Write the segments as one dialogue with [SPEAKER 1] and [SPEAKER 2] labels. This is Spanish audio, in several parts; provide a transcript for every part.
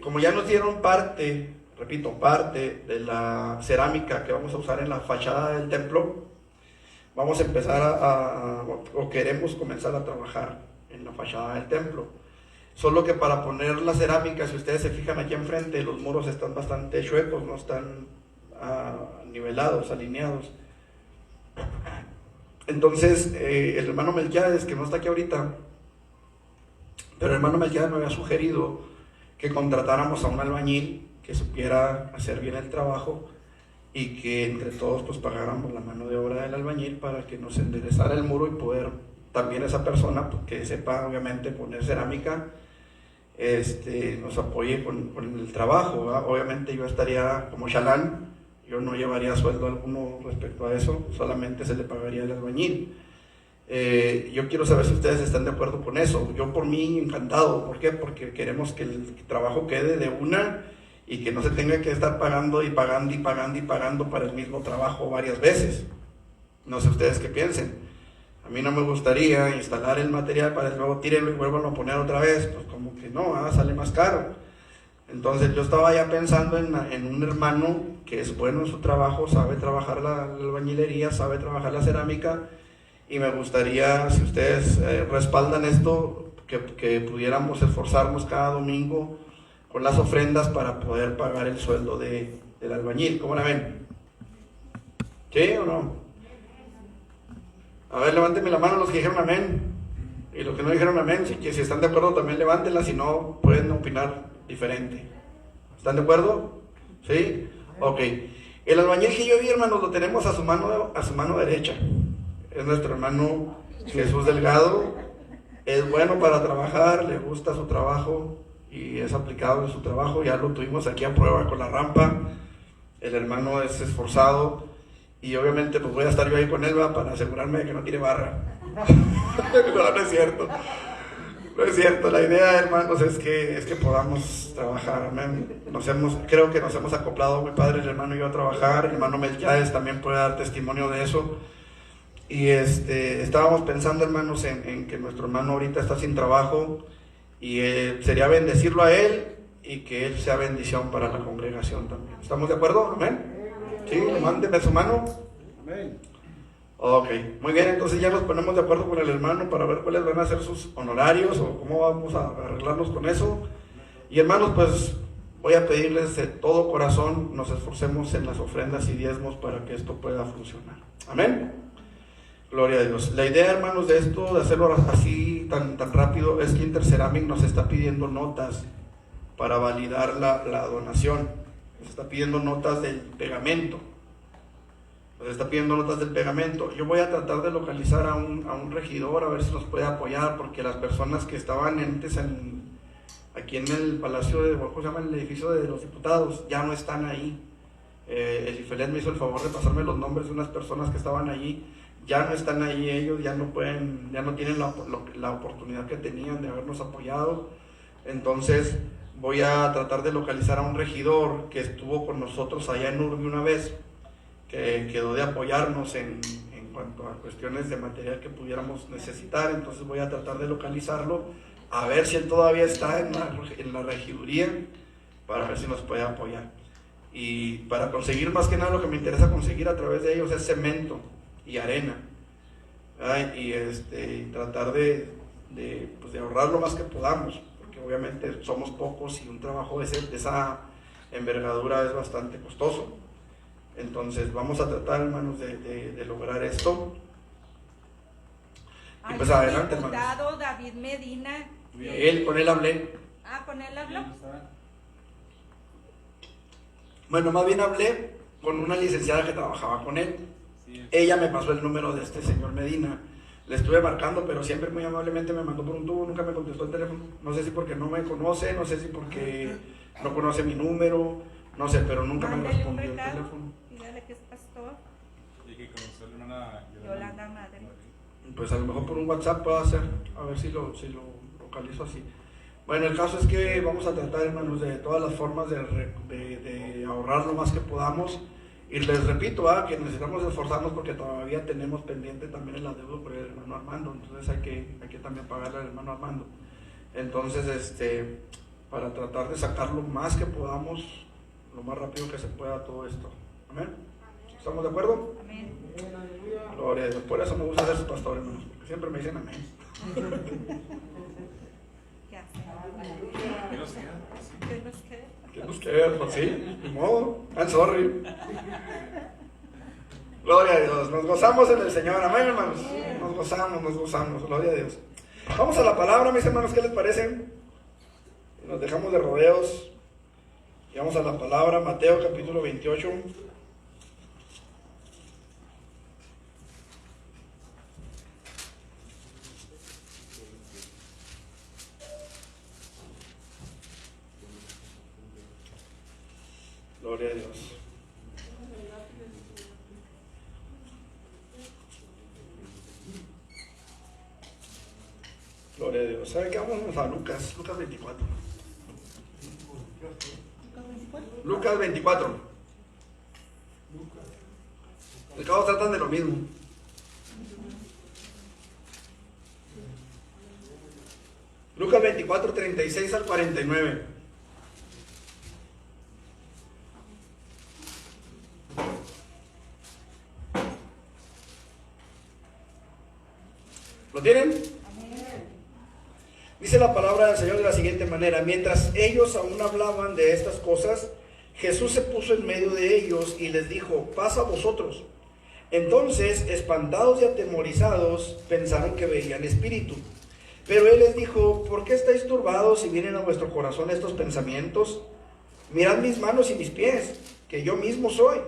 [SPEAKER 1] Como ya nos dieron parte, repito, parte de la cerámica que vamos a usar en la fachada del templo, vamos a empezar o queremos comenzar a trabajar en la fachada del templo. Solo que para poner la cerámica, si ustedes se fijan aquí enfrente, los muros están bastante chuecos, no están nivelados, alineados. Entonces, el hermano Melquiades, que no está aquí ahorita, pero el hermano Melquiades me había sugerido que contratáramos a un albañil que supiera hacer bien el trabajo y que entre todos pues pagáramos la mano de obra del albañil para que nos enderezara el muro y poder también esa persona pues, que sepa obviamente poner cerámica nos apoye con el trabajo, ¿verdad? Obviamente yo estaría como chalán, yo no llevaría sueldo alguno respecto a eso, solamente se le pagaría al albañil. Yo quiero saber si ustedes están de acuerdo con eso. Yo por mí encantado. ¿Por qué? Porque queremos que el trabajo quede de una y que no se tenga que estar pagando y pagando y pagando y pagando para el mismo trabajo varias veces. No sé ustedes qué piensen. A mí no me gustaría instalar el material para luego tírenlo y vuelvan a poner otra vez. Pues como que no, sale más caro. Entonces yo estaba ya pensando en un hermano que es bueno en su trabajo, sabe trabajar la albañilería, sabe trabajar la cerámica. Y me gustaría, si ustedes respaldan esto, que pudiéramos esforzarnos cada domingo con las ofrendas para poder pagar el sueldo del albañil. ¿Cómo la ven? ¿Sí o no? A ver, levántenme la mano los que dijeron amén. Y los que no dijeron amén, si están de acuerdo también levántenla, si no pueden opinar diferente. ¿Están de acuerdo? ¿Sí? Ok. El albañil que yo vi, hermanos, lo tenemos a su mano derecha. Es nuestro hermano Jesús Delgado. Es bueno para trabajar, le gusta su trabajo y es aplicado en su trabajo. Ya lo tuvimos aquí a prueba con la rampa. El hermano es esforzado y obviamente pues voy a estar yo ahí con él para asegurarme de que no tire barra. No es cierto. No es cierto. La idea, hermanos, es que podamos trabajar. Amén. Creo que nos hemos acoplado muy padre el hermano y yo a trabajar. El hermano Melquiades también puede dar testimonio de eso. Y estábamos pensando, hermanos, en que nuestro hermano ahorita está sin trabajo y sería bendecirlo a él y que él sea bendición para la congregación también. ¿Estamos de acuerdo? ¿Amén? ¿Sí? Mándenme su mano. Amén. Ok, muy bien, entonces ya nos ponemos de acuerdo con el hermano para ver cuáles van a ser sus honorarios o cómo vamos a arreglarnos con eso. Y hermanos, pues voy a pedirles de todo corazón, nos esforcemos en las ofrendas y diezmos para que esto pueda funcionar. Amén. Gloria a Dios. La idea, hermanos, de esto, de hacerlo así tan rápido, es que Interceramic nos está pidiendo notas para validar la donación. Nos está pidiendo notas del pegamento. Nos está pidiendo notas del pegamento. Yo voy a tratar de localizar a un regidor, a ver si nos puede apoyar, porque las personas que estaban antes aquí en el Palacio de, ¿cómo se llama? El edificio de los diputados, ya no están ahí. El Ifelet me hizo el favor de pasarme los nombres de unas personas que estaban allí. Ya no están ahí ellos, ya no tienen la oportunidad que tenían de habernos apoyado. Entonces voy a tratar de localizar a un regidor que estuvo con nosotros allá en Urbi una vez, que quedó de apoyarnos en cuanto a cuestiones de material que pudiéramos necesitar. Entonces voy a tratar de localizarlo, a ver si él todavía está en la regiduría, para ver si nos puede apoyar. Y para conseguir, más que nada, lo que me interesa conseguir a través de ellos es cemento y arena, ¿verdad? Y tratar de ahorrar lo más que podamos, porque obviamente somos pocos y un trabajo de esa envergadura es bastante costoso. Entonces vamos a tratar, hermanos, de lograr esto. Y pues adelante, hermanos.
[SPEAKER 2] David Medina.
[SPEAKER 1] Con él hablé.
[SPEAKER 2] ¿Con él habló?
[SPEAKER 1] Bueno, más bien hablé con una licenciada que trabajaba con él. Ella me pasó el número de este señor Medina. Le estuve marcando, pero siempre muy amablemente me mandó por un tubo, nunca me contestó el teléfono. No sé si porque no me conoce, no sé si porque no conoce mi número, no sé, pero nunca me respondió el teléfono.
[SPEAKER 2] Dígale que es pastor.
[SPEAKER 3] Y que conoció a la hermana
[SPEAKER 2] Yolanda Madre.
[SPEAKER 1] Pues a lo mejor por un WhatsApp puedo hacer, a ver si lo localizo así. Bueno, el caso es que vamos a tratar, hermanos, de todas las formas de ahorrar lo más que podamos. Y les repito, que necesitamos esforzarnos porque todavía tenemos pendiente también el adeudo por el hermano Armando. Entonces hay que también pagarle al hermano Armando. Entonces, para tratar de sacar lo más que podamos, lo más rápido que se pueda todo esto. Amén. ¿Estamos de acuerdo?
[SPEAKER 2] Amén.
[SPEAKER 1] Gloria a Dios. Por eso me gusta ser su pastor, hermanos, porque siempre me dicen amén.
[SPEAKER 2] ¿Qué hacen?
[SPEAKER 3] ¿Qué nos queda?
[SPEAKER 2] ¿Qué nos queda?
[SPEAKER 1] ¿Qué nos queda? Pues sí, ni modo. I'm sorry. Gloria a Dios. Nos gozamos en el Señor. Amén, hermanos. Nos gozamos. Gloria a Dios. Vamos a la palabra, mis hermanos. ¿Qué les parece? Nos dejamos de rodeos y vamos a la palabra. Mateo capítulo 28. Gloria a Dios. Gloria a Dios. ¿Sabe qué? Vamos a Lucas 24. Lucas 24. El cabo tratan de lo mismo. Lucas 24, 36 al 49. ¿Lo tienen? Dice la palabra del Señor de la siguiente manera: mientras ellos aún hablaban de estas cosas, Jesús se puso en medio de ellos y les dijo: paz a vosotros. Entonces, espantados y atemorizados, pensaron que veían espíritu. Pero él les dijo: ¿por qué estáis turbados y vienen a vuestro corazón estos pensamientos? Mirad mis manos y mis pies, que yo mismo soy.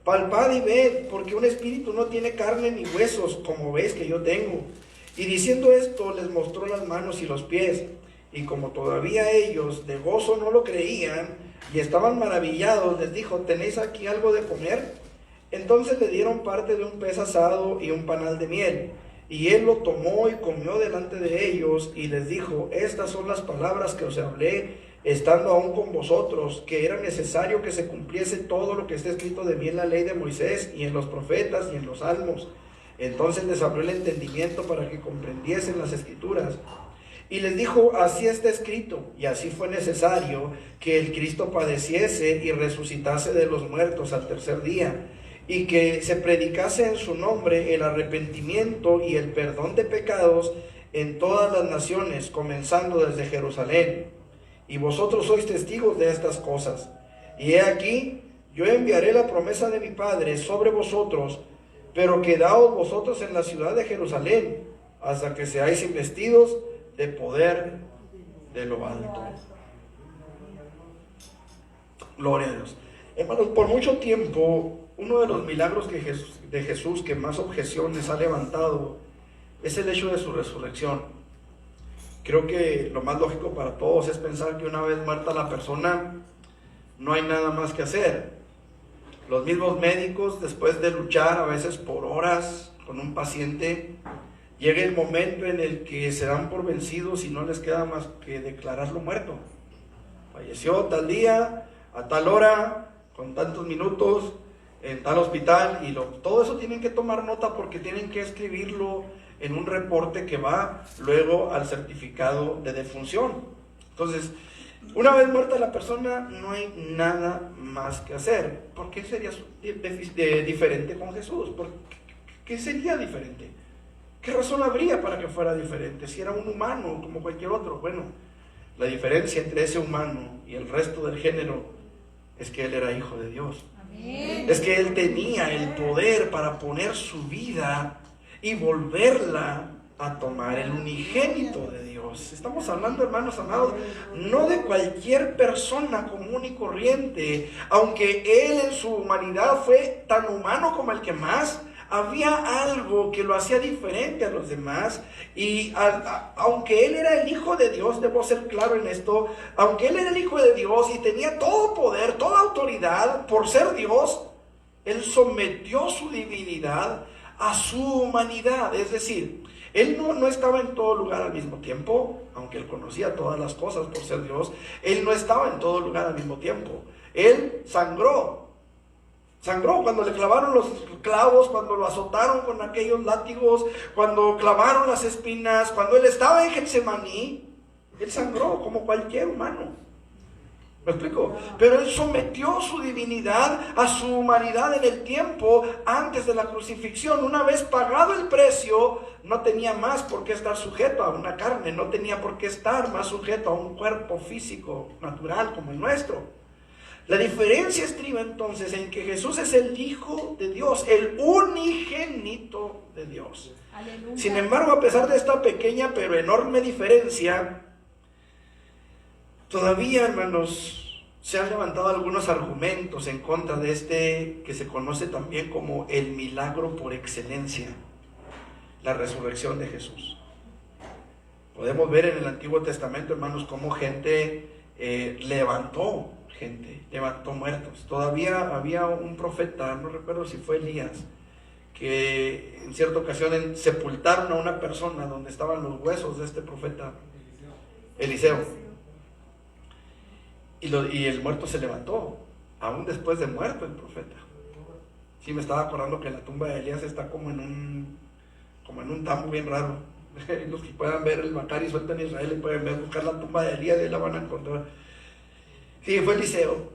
[SPEAKER 1] Palpad y ved, porque un espíritu no tiene carne ni huesos, como veis que yo tengo. Y diciendo esto, les mostró las manos y los pies. Y como todavía ellos de gozo no lo creían y estaban maravillados, les dijo: ¿tenéis aquí algo de comer? Entonces le dieron parte de un pez asado y un panal de miel. Y él lo tomó y comió delante de ellos, y les dijo: estas son las palabras que os hablé, estando aún con vosotros, que era necesario que se cumpliese todo lo que está escrito de mí en la ley de Moisés, y en los profetas, y en los salmos. Entonces les abrió el entendimiento para que comprendiesen las escrituras. Y les dijo: así está escrito, y así fue necesario que el Cristo padeciese y resucitase de los muertos al tercer día, y que se predicase en su nombre el arrepentimiento y el perdón de pecados en todas las naciones, comenzando desde Jerusalén. Y vosotros sois testigos de estas cosas. Y he aquí, yo enviaré la promesa de mi Padre sobre vosotros, pero quedaos vosotros en la ciudad de Jerusalén, hasta que seáis investidos de poder de lo alto. Gloria a Dios. Hermanos, por mucho tiempo, uno de los milagros de Jesús que más objeciones ha levantado es el hecho de su resurrección. Creo que lo más lógico para todos es pensar que una vez muerta la persona, no hay nada más que hacer. Los mismos médicos, después de luchar a veces por horas con un paciente, llega el momento en el que se dan por vencidos y no les queda más que declararlo muerto. Falleció tal día, a tal hora, con tantos minutos, en tal hospital, y todo eso tienen que tomar nota porque tienen que escribirlo en un reporte que va luego al certificado de defunción. Entonces, una vez muerta la persona, no hay nada más que hacer. ¿Por qué sería diferente con Jesús? ¿Por qué sería diferente? ¿Qué razón habría para que fuera diferente? Si era un humano como cualquier otro. Bueno, la diferencia entre ese humano y el resto del género es que él era hijo de Dios. Amén. Es que él tenía el poder para poner su vida y volverla a tomar, el unigénito de Dios. Estamos hablando, hermanos amados, no de cualquier persona común y corriente. Aunque él en su humanidad fue tan humano como el que más, había algo que lo hacía diferente a los demás. Y aunque él era el Hijo de Dios, debo ser claro en esto, aunque él era el Hijo de Dios y tenía todo poder, toda autoridad por ser Dios, él sometió su divinidad a su humanidad. Es decir, él no estaba en todo lugar al mismo tiempo, aunque él conocía todas las cosas por ser Dios. Él no estaba en todo lugar al mismo tiempo. Él sangró cuando le clavaron los clavos, cuando lo azotaron con aquellos látigos, cuando clavaron las espinas, cuando él estaba en Getsemaní. Él sangró como cualquier humano. ¿Me explico? Pero Él sometió su divinidad a su humanidad en el tiempo antes de la crucifixión. Una vez pagado el precio, no tenía más por qué estar sujeto a una carne, no tenía por qué estar más sujeto a un cuerpo físico natural como el nuestro. La diferencia estriba entonces en que Jesús es el Hijo de Dios, el unigénito de Dios.
[SPEAKER 2] Aleluya.
[SPEAKER 1] Sin embargo, a pesar de esta pequeña pero enorme diferencia, todavía, hermanos, se han levantado algunos argumentos en contra de este que se conoce también como el milagro por excelencia, la resurrección de Jesús. Podemos ver en el Antiguo Testamento, hermanos, cómo gente levantó muertos. Todavía había un profeta, no recuerdo si fue Elías, que en cierta ocasión sepultaron a una persona donde estaban los huesos de este profeta, Eliseo. Y el muerto se levantó, aún después de muerto el profeta. Sí, me estaba acordando que la tumba de Elías está como en un tambo bien raro. Los que puedan ver el Macari suelto en Israel y pueden buscar la tumba de Elías y la van a encontrar. Sí, fue Eliseo.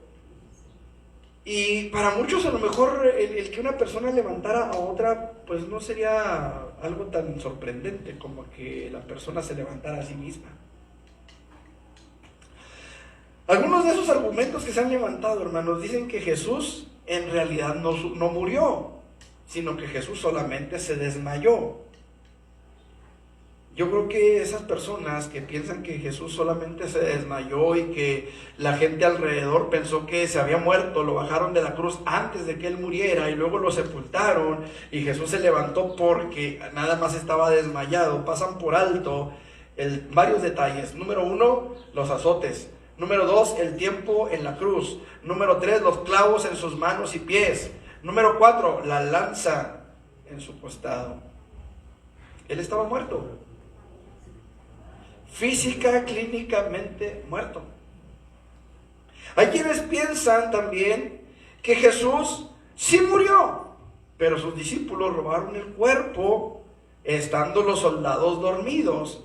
[SPEAKER 1] Y para muchos a lo mejor el que una persona levantara a otra, pues no sería algo tan sorprendente como que la persona se levantara a sí misma. Algunos de esos argumentos que se han levantado, hermanos, dicen que Jesús en realidad no murió, sino que Jesús solamente se desmayó. Yo creo que esas personas que piensan que Jesús solamente se desmayó y que la gente alrededor pensó que se había muerto, lo bajaron de la cruz antes de que Él muriera y luego lo sepultaron y Jesús se levantó porque nada más estaba desmayado, pasan por alto varios detalles. Número 1, los azotes. Número 2, el tiempo en la cruz. Número 3, los clavos en sus manos y pies. Número 4, la lanza en su costado. Él estaba muerto. Física, clínicamente muerto. Hay quienes piensan también que Jesús sí murió, pero sus discípulos robaron el cuerpo estando los soldados dormidos.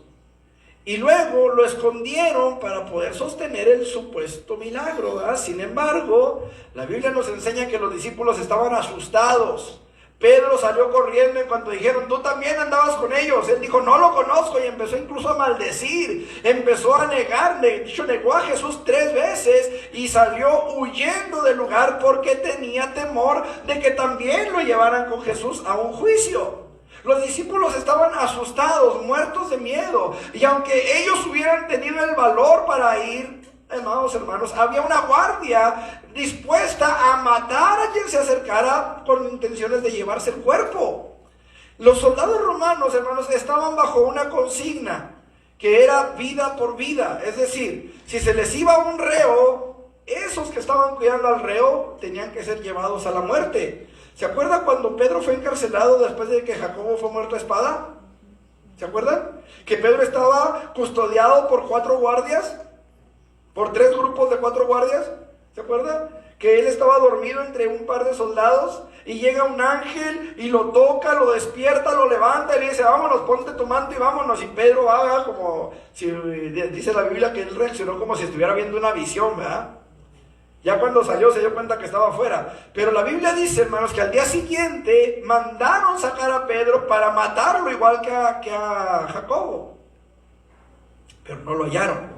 [SPEAKER 1] Y luego lo escondieron para poder sostener el supuesto milagro, ¿verdad? Sin embargo, la Biblia nos enseña que los discípulos estaban asustados. Pedro salió corriendo en cuanto dijeron, tú también andabas con ellos. Él dijo, no lo conozco, y empezó incluso a maldecir, empezó a negarle. De hecho, negó a Jesús 3 veces y salió huyendo del lugar porque tenía temor de que también lo llevaran con Jesús a un juicio. Los discípulos estaban asustados, muertos de miedo, y aunque ellos hubieran tenido el valor para ir, hermanos, había una guardia dispuesta a matar a quien se acercara con intenciones de llevarse el cuerpo. Los soldados romanos, hermanos, estaban bajo una consigna que era vida por vida. Es decir, si se les iba un reo, esos que estaban cuidando al reo tenían que ser llevados a la muerte. ¿Se acuerda cuando Pedro fue encarcelado después de que Jacobo fue muerto a espada? ¿Se acuerdan? Que Pedro estaba custodiado por 4 guardias, por 3 grupos de 4 guardias. ¿Se acuerdan? Que él estaba dormido entre un par de soldados y llega un ángel y lo toca, lo despierta, lo levanta y le dice, vámonos, ponte tu manto y vámonos. Y Pedro va como, si dice la Biblia que él reaccionó como si estuviera viendo una visión, ¿verdad? Ya cuando salió se dio cuenta que estaba afuera. Pero la Biblia dice, hermanos, que al día siguiente mandaron sacar a Pedro para matarlo igual que a Jacobo. Pero no lo hallaron.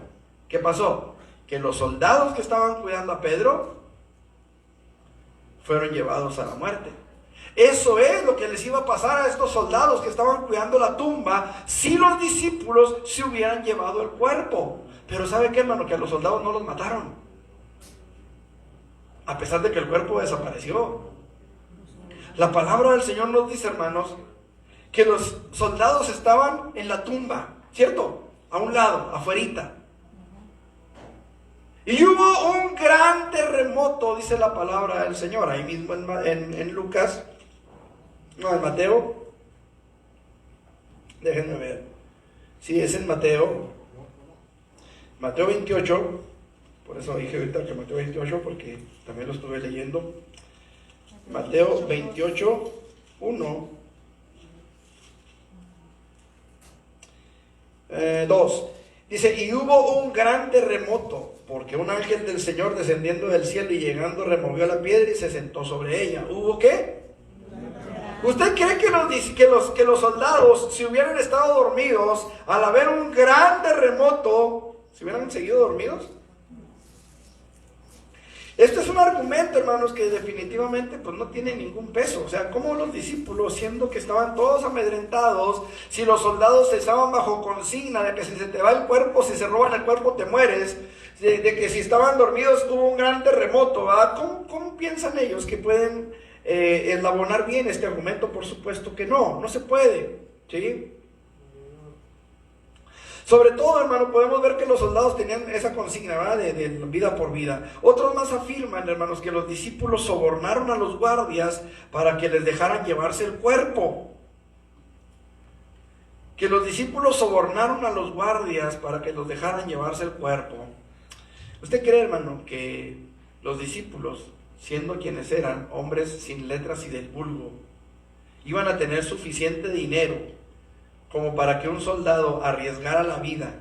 [SPEAKER 1] ¿Qué pasó? Que los soldados que estaban cuidando a Pedro fueron llevados a la muerte. Eso es lo que les iba a pasar a estos soldados que estaban cuidando la tumba si los discípulos se hubieran llevado el cuerpo. Pero ¿sabe qué, hermano? Que a los soldados no los mataron, a pesar de que el cuerpo desapareció. La palabra del Señor nos dice, hermanos, que los soldados estaban en la tumba, ¿cierto? A un lado, afuerita. Y hubo un gran terremoto, dice la palabra del Señor, ahí mismo en Lucas, no, en Mateo, déjenme ver, sí, es en Mateo 28, por eso dije ahorita que Mateo 28, porque también lo estuve leyendo. Mateo 28, 1, 2. Dice, y hubo un gran terremoto, porque un ángel del Señor descendiendo del cielo y llegando removió la piedra y se sentó sobre ella. ¿Hubo qué? ¿Usted cree que los soldados, si hubieran estado dormidos, al haber un gran terremoto, se hubieran seguido dormidos? Este es un argumento, hermanos, que definitivamente pues no tiene ningún peso. O sea, ¿cómo los discípulos, siendo que estaban todos amedrentados, si los soldados estaban bajo consigna de que si se te va el cuerpo, si se roban el cuerpo te mueres, de que si estaban dormidos hubo un gran terremoto, ¿verdad? ¿Cómo piensan ellos que pueden eslabonar bien este argumento? Por supuesto que no se puede, ¿sí? Sobre todo, hermano, podemos ver que los soldados tenían esa consigna, ¿verdad? De vida por vida. Otros más afirman, hermanos, que los discípulos sobornaron a los guardias para que les dejaran llevarse el cuerpo. Que los discípulos sobornaron a los guardias para que los dejaran llevarse el cuerpo. ¿Usted cree, hermano, que los discípulos, siendo quienes eran hombres sin letras y del vulgo, iban a tener suficiente dinero como para que un soldado arriesgara la vida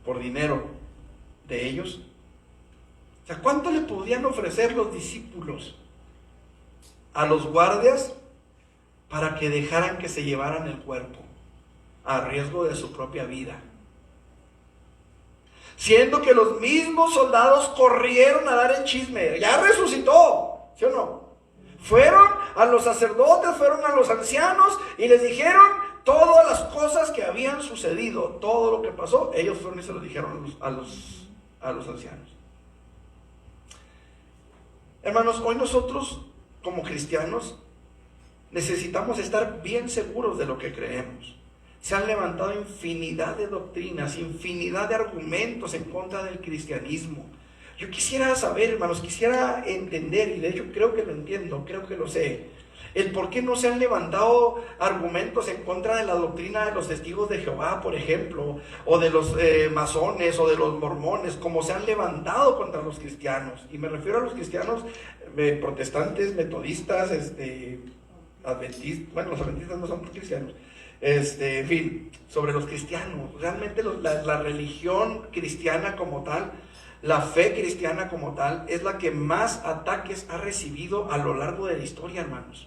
[SPEAKER 1] por dinero de ellos? O sea, ¿cuánto le podían ofrecer los discípulos a los guardias para que dejaran que se llevaran el cuerpo a riesgo de su propia vida? Siendo que los mismos soldados corrieron a dar el chisme. Ya resucitó, ¿sí o no? Fueron a los sacerdotes, fueron a los ancianos y les dijeron todas las cosas que habían sucedido, todo lo que pasó. Ellos fueron y se lo dijeron a los ancianos. Hermanos, hoy nosotros como cristianos necesitamos estar bien seguros de lo que creemos. Se han levantado infinidad de doctrinas, infinidad de argumentos en contra del cristianismo. Yo quisiera saber, hermanos, quisiera entender, y de hecho creo que lo entiendo, creo que lo sé, el por qué no se han levantado argumentos en contra de la doctrina de los testigos de Jehová, por ejemplo, o de los masones, o de los mormones, como se han levantado contra los cristianos. Y me refiero a los cristianos protestantes, metodistas, adventistas. Bueno, los adventistas no son cristianos. En fin, sobre los cristianos. Realmente la religión cristiana como tal, la fe cristiana como tal, es la que más ataques ha recibido a lo largo de la historia, hermanos.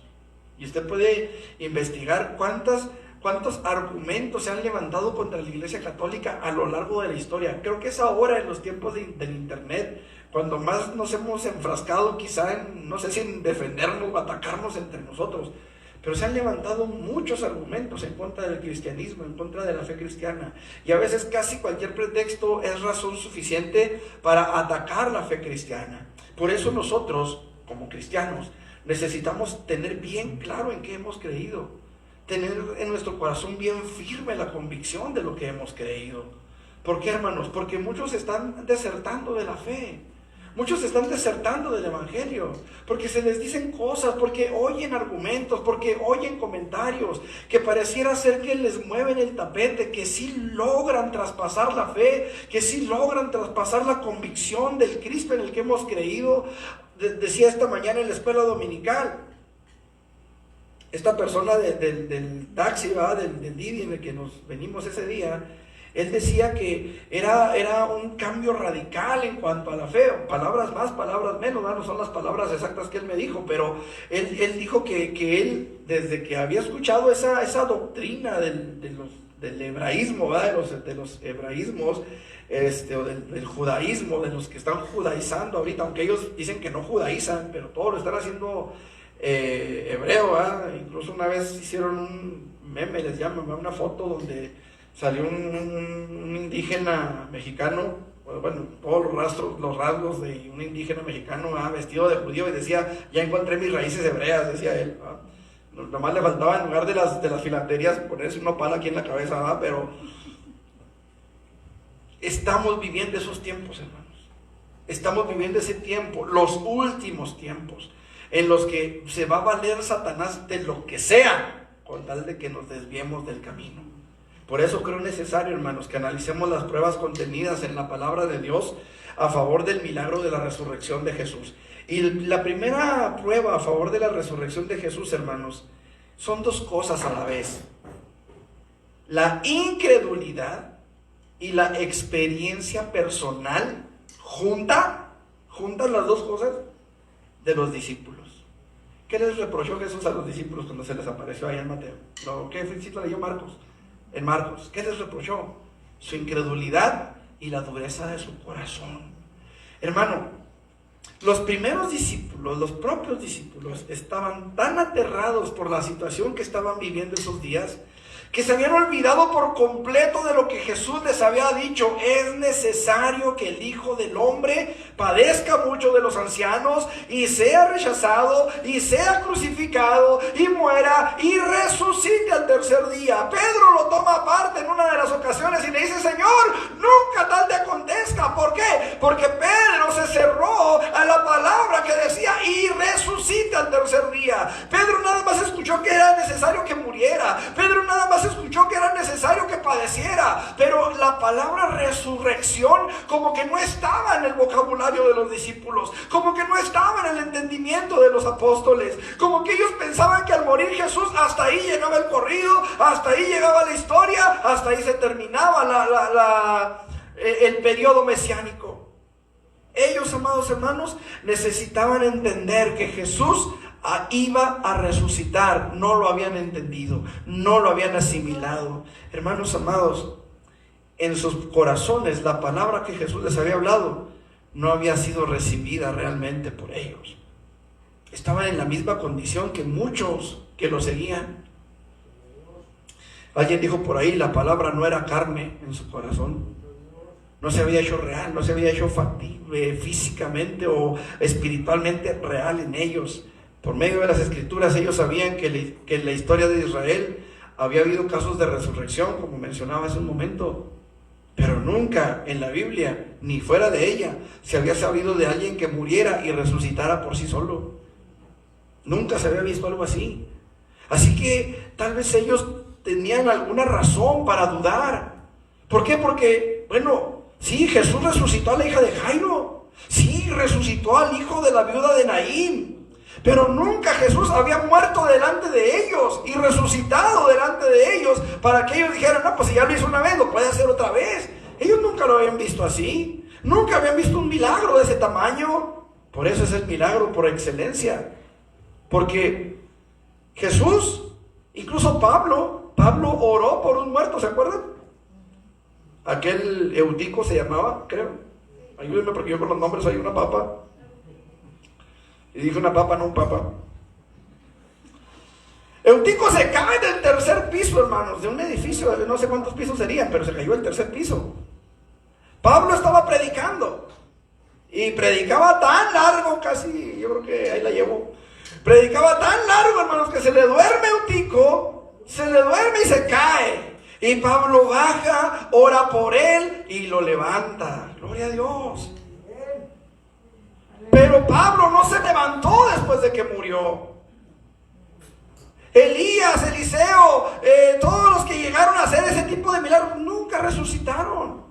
[SPEAKER 1] Y usted puede investigar cuántos argumentos se han levantado contra la Iglesia Católica a lo largo de la historia. Creo que es ahora, en los tiempos del internet, cuando más nos hemos enfrascado quizá en, no sé si en defendernos o atacarnos entre nosotros. Pero se han levantado muchos argumentos en contra del cristianismo, en contra de la fe cristiana. Y a veces casi cualquier pretexto es razón suficiente para atacar la fe cristiana. Por eso nosotros, como cristianos, necesitamos tener bien claro en qué hemos creído. Tener en nuestro corazón bien firme la convicción de lo que hemos creído. ¿Por qué, hermanos? Porque muchos están desertando de la fe. Muchos están desertando del evangelio, porque se les dicen cosas, porque oyen argumentos, porque oyen comentarios, que pareciera ser que les mueven el tapete, que sí logran traspasar la fe, que sí logran traspasar la convicción del Cristo en el que hemos creído. Decía esta mañana en la escuela dominical, esta persona del taxi, ¿verdad? del Didi en el que nos venimos ese día. Él decía que era un cambio radical en cuanto a la fe, palabras más, palabras menos, no son las palabras exactas que él me dijo, pero él dijo que él, desde que había escuchado esa doctrina del hebraísmo, ¿verdad? de los hebraísmos, o del judaísmo, de los que están judaizando ahorita, aunque ellos dicen que no judaizan, pero todo lo están haciendo hebreo, ¿verdad? Incluso una vez hicieron un meme, les llaman, una foto donde salió un indígena mexicano, bueno, todos los rasgos de un indígena mexicano, vestido de judío, y decía, ya encontré mis raíces hebreas, decía él. Nomás le faltaba, en lugar de las filaterias, ponerse un nopal aquí en la cabeza, pero estamos viviendo esos tiempos, hermanos. Estamos viviendo ese tiempo, los últimos tiempos, en los que se va a valer Satanás de lo que sea, con tal de que nos desviemos del camino. Por eso creo necesario, hermanos, que analicemos las pruebas contenidas en la palabra de Dios a favor del milagro de la resurrección de Jesús. Y la primera prueba a favor de la resurrección de Jesús, hermanos, son dos cosas a la vez: la incredulidad y la experiencia personal juntas las dos cosas de los discípulos. ¿Qué les reprochó Jesús a los discípulos cuando se les apareció ahí en Mateo? ¿Qué cita leyó Marcos? En Marcos, ¿qué les reprochó? Su incredulidad y la dureza de su corazón. Hermano, los primeros discípulos, los propios discípulos, estaban tan aterrados por la situación que estaban viviendo esos días, que se habían olvidado por completo de lo que Jesús les había dicho. Es necesario que el Hijo del Hombre padezca mucho de los ancianos y sea rechazado y sea crucificado y muera y resucite al tercer día. Pedro lo toma aparte en una de las ocasiones y le dice: Señor, nunca tal te acontezca. ¿Por qué? Porque Pedro se cerró a la palabra que decía y resucite al tercer día. Pedro nada más escuchó que era necesario que muriera. Pedro nada más escuchó que era necesario que padeciera, pero la palabra resurrección como que no estaba en el vocabulario de los discípulos, como que no estaba en el entendimiento de los apóstoles, como que ellos pensaban que al morir Jesús hasta ahí llegaba el corrido, hasta ahí llegaba la historia, hasta ahí se terminaba el periodo mesiánico. Ellos, amados hermanos, necesitaban entender que Jesús iba a resucitar. No lo habían entendido, no lo habían asimilado. Hermanos amados, en sus corazones la palabra que Jesús les había hablado no había sido recibida realmente por ellos. Estaban en la misma condición que muchos que lo seguían. Alguien dijo por ahí: la palabra no era carne en su corazón. No se había hecho real, no se había hecho factible físicamente o espiritualmente real en ellos. Por medio de las escrituras ellos sabían que en la historia de Israel había habido casos de resurrección, como mencionaba hace un momento, pero nunca en la Biblia, ni fuera de ella, se había sabido de alguien que muriera y resucitara por sí solo. Nunca se había visto algo así. Así que tal vez ellos tenían alguna razón para dudar. ¿Por qué? Porque, bueno, sí, Jesús resucitó a la hija de Jairo, sí, resucitó al hijo de la viuda de Naín, pero nunca Jesús había muerto delante de ellos y resucitado delante de ellos para que ellos dijeran: no, pues si ya lo hizo una vez, lo puede hacer otra vez. Ellos nunca lo habían visto así, nunca habían visto un milagro de ese tamaño. Por eso es el milagro por excelencia, porque Jesús, incluso Pablo oró por un muerto, ¿se acuerdan? Aquel Eutico se llamaba, creo. Ayúdenme porque yo con los nombres soy una papa. Y dije una papa, no un papa. Eutico se cae del tercer piso, hermanos, de un edificio, no sé cuántos pisos serían, pero se cayó del tercer piso. Pablo estaba predicando, y predicaba tan largo, casi, yo creo que ahí la llevo. Predicaba tan largo, hermanos, que se le duerme Eutico, se le duerme y se cae. Y Pablo baja, ora por él y lo levanta. Gloria a Dios. Pero Pablo no se levantó después de que murió. Elías, Eliseo, todos los que llegaron a hacer ese tipo de milagros nunca resucitaron.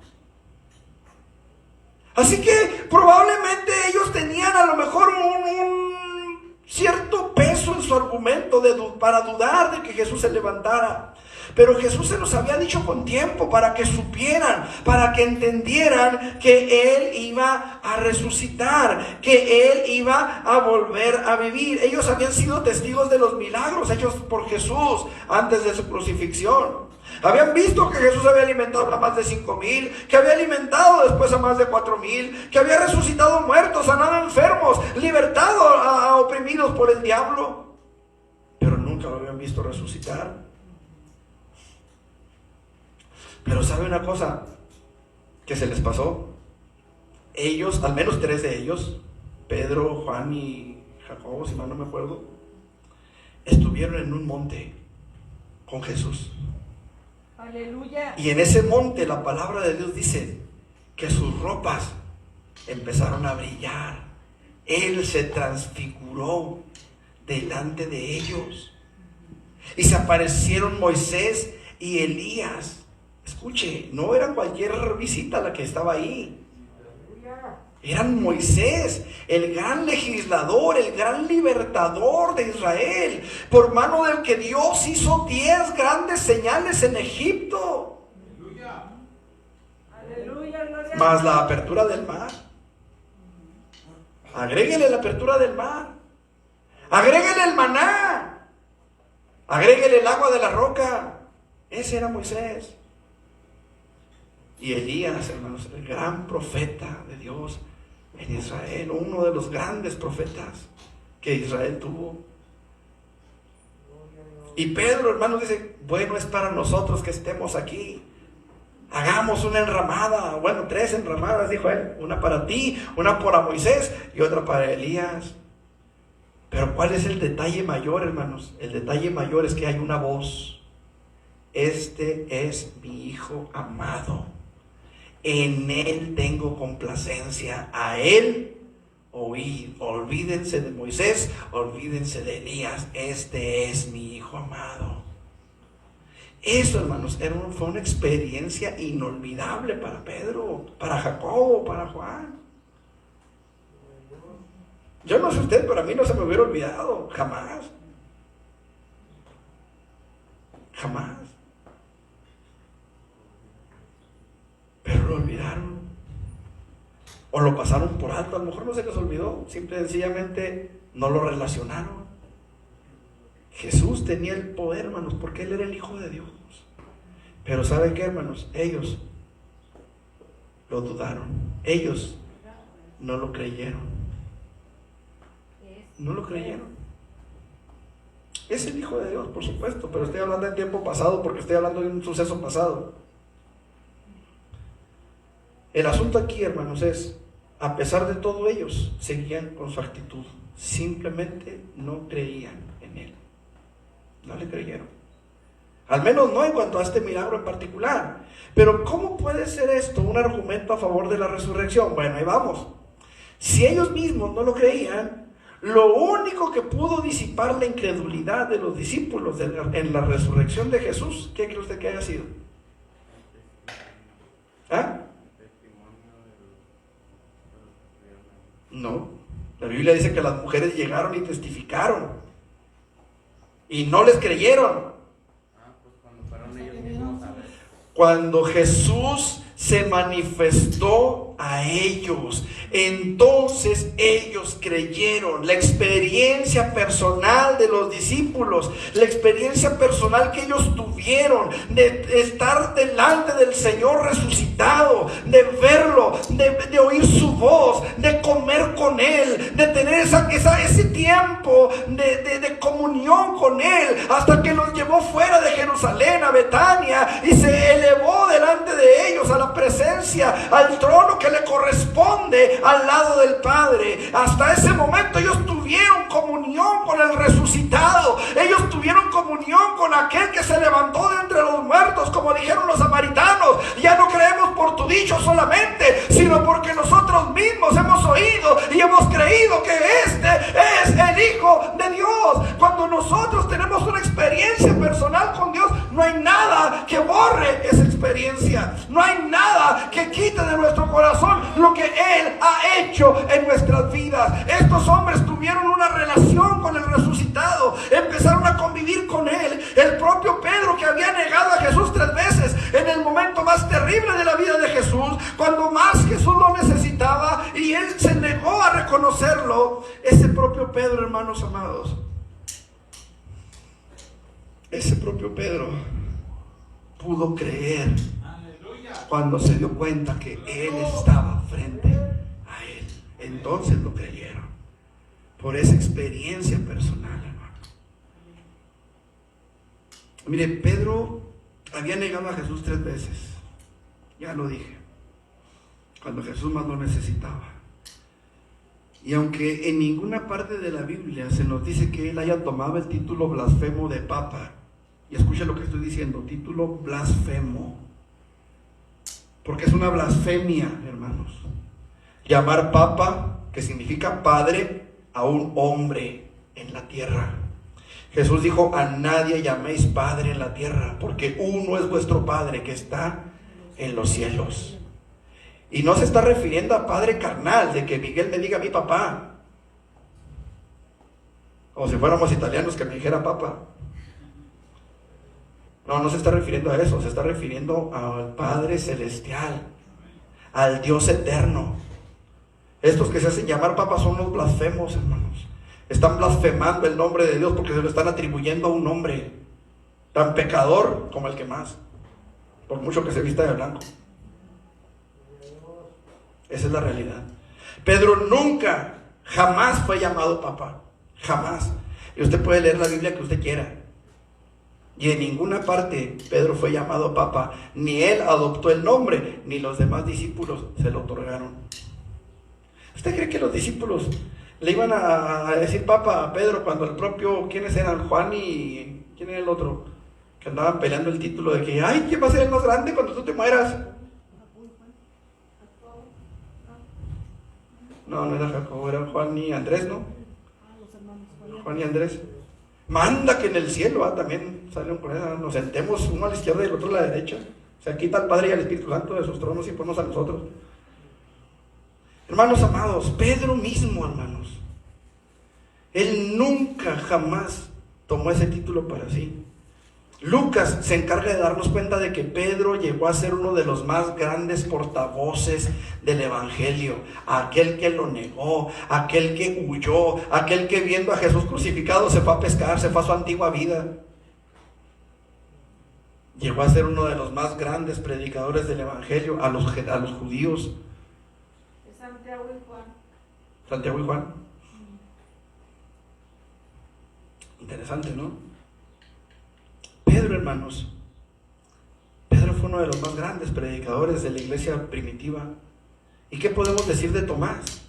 [SPEAKER 1] Así que probablemente ellos tenían a lo mejor un cierto peso en su argumento para dudar de que Jesús se levantara. Pero Jesús se los había dicho con tiempo para que supieran, para que entendieran que Él iba a resucitar, que Él iba a volver a vivir. Ellos habían sido testigos de los milagros hechos por Jesús antes de su crucifixión. Habían visto que Jesús había alimentado a más de 5,000, que había alimentado después a más de 4,000, que había resucitado muertos, sanado enfermos, libertado a oprimidos por el diablo. Pero nunca lo habían visto resucitar. Pero ¿sabe una cosa que se les pasó? Ellos, al menos 3 de ellos, Pedro, Juan y Jacobo, si mal no me acuerdo, estuvieron en un monte con Jesús.
[SPEAKER 2] Aleluya.
[SPEAKER 1] Y en ese monte la palabra de Dios dice que sus ropas empezaron a brillar. Él se transfiguró delante de ellos. Y se aparecieron Moisés y Elías. Escuche, no era cualquier visita la que estaba ahí. Eran Moisés, el gran legislador, el gran libertador de Israel, por mano del que Dios hizo 10 grandes señales en Egipto. más la apertura del mar. Agréguele la apertura del mar. Agréguele el maná. Agréguele el agua de la roca. Ese era Moisés. Y Elías, hermanos, el gran profeta de Dios en Israel, uno de los grandes profetas que Israel tuvo. Y Pedro, hermanos, dice, bueno es para nosotros que estemos aquí. Hagamos una enramada, bueno, 3 enramadas, dijo él, una para ti, una para Moisés y otra para Elías. Pero ¿cuál es el detalle mayor, hermanos? El detalle mayor es que hay una voz. Este es mi Hijo amado. En él tengo complacencia. A él oíd. Olvídense de Moisés, olvídense de Elías. Este es mi Hijo amado. Eso, hermanos, fue una experiencia inolvidable para Pedro, para Jacobo, para Juan. Yo no sé usted, pero a mí no se me hubiera olvidado, jamás. Jamás. Pero lo olvidaron. O lo pasaron por alto, a lo mejor no se les olvidó, simple y sencillamente no lo relacionaron. Jesús tenía el poder, hermanos, porque Él era el Hijo de Dios. Pero ¿saben qué, hermanos? Ellos lo dudaron. Ellos no lo creyeron. No lo creyeron. Es el Hijo de Dios, por supuesto, pero estoy hablando de tiempo pasado porque estoy hablando de un suceso pasado. El asunto aquí, hermanos, es, a pesar de todo, ellos seguían con su actitud. Simplemente no creían en Él. No le creyeron. Al menos no en cuanto a este milagro en particular. Pero ¿cómo puede ser esto un argumento a favor de la resurrección? Bueno, ahí vamos. Si ellos mismos no lo creían, lo único que pudo disipar la incredulidad de los discípulos en la resurrección de Jesús, ¿qué cree usted que haya sido? ¿Ah? No. La Biblia dice que las mujeres llegaron y testificaron. Y no les creyeron.
[SPEAKER 3] Pues cuando fueron ellos mismos a ver.
[SPEAKER 1] Cuando Jesús se manifestó a ellos, entonces ellos creyeron. La experiencia personal de los discípulos, la experiencia personal que ellos tuvieron de estar delante del Señor resucitado, de verlo, de oír su voz, de comer con Él, de tener ese tiempo de comunión con Él, hasta que los llevó fuera de Jerusalén a Betania y se elevó delante de ellos a la presencia, al trono que le corresponde al lado del Padre. Hasta ese momento ellos tuvieron comunión con el resucitado. Ellos tuvieron comunión con aquel que se levantó de entre los muertos, como dijeron los samaritanos. Ya no creemos por tu dicho solamente, sino porque nosotros mismos hemos oído y hemos creído que este es el Hijo de Dios. Cuando nosotros tenemos una experiencia personal con Dios, no hay nada que borre esa experiencia. No hay nada que quite de nuestro corazón lo que Él ha hecho en nuestras vidas. Estos hombres tuvieron una relación con el resucitado, empezaron a convivir con Él. El propio Pedro, que había negado a Jesús 3 veces en el momento más terrible de la vida de Jesús, cuando más Jesús lo necesitaba y Él se negó a reconocerlo, ese propio Pedro, hermanos amados, ese propio Pedro pudo creer cuando se dio cuenta que Él estaba frente a Él. Entonces lo creyeron por esa experiencia personal, hermano. Mire, Pedro había negado a Jesús 3 veces. Ya lo dije, cuando Jesús más lo necesitaba. Y aunque en ninguna parte de la Biblia se nos dice que Él haya tomado el título blasfemo de Papa, y escuche lo que estoy diciendo, título blasfemo, porque es una blasfemia, hermanos, llamar Papa, que significa padre, a un hombre en la tierra. Jesús dijo: a nadie llaméis padre en la tierra, porque uno es vuestro Padre que está en los cielos. Y no se está refiriendo a padre carnal, de que Miguel me diga mi papá, como si fuéramos italianos que me dijera papá. No se está refiriendo a eso, se está refiriendo al Padre celestial, al Dios eterno. Estos que se hacen llamar papas son los blasfemos, hermanos. Están blasfemando el nombre de Dios porque se lo están atribuyendo a un hombre tan pecador como el que más, por mucho que se vista de blanco. Esa es la realidad. Pedro nunca, jamás fue llamado papa. Jamás. Y usted puede leer la Biblia que usted quiera. Y en ninguna parte Pedro fue llamado papa. Ni él adoptó el nombre, ni los demás discípulos se lo otorgaron. ¿Usted cree que los discípulos le iban a decir papa a Pedro cuando el propio, ¿quiénes eran? Juan y... ¿quién era el otro? Que andaban peleando el título de que, ay, ¿quién va a ser el más grande cuando tú te mueras? No, no era Jacobo, era Juan y Andrés, ¿no? Juan y Andrés. Manda que en el cielo, también salieron con esa, nos sentemos uno a la izquierda y el otro a la derecha. Se quita al Padre y al Espíritu Santo de sus tronos y ponnos a nosotros. Hermanos amados, Pedro mismo, hermanos, él nunca jamás tomó ese título para sí. Lucas se encarga de darnos cuenta de que Pedro llegó a ser uno de los más grandes portavoces del Evangelio, aquel que lo negó, aquel que huyó, aquel que viendo a Jesús crucificado se fue a pescar, se fue a su antigua vida. Llegó a ser uno de los más grandes predicadores del Evangelio a los judíos.
[SPEAKER 2] Santiago y Juan.
[SPEAKER 1] Santiago y Juan. Interesante, ¿no? Pedro, hermanos, Pedro fue uno de los más grandes predicadores de la iglesia primitiva. ¿Y qué podemos decir de Tomás?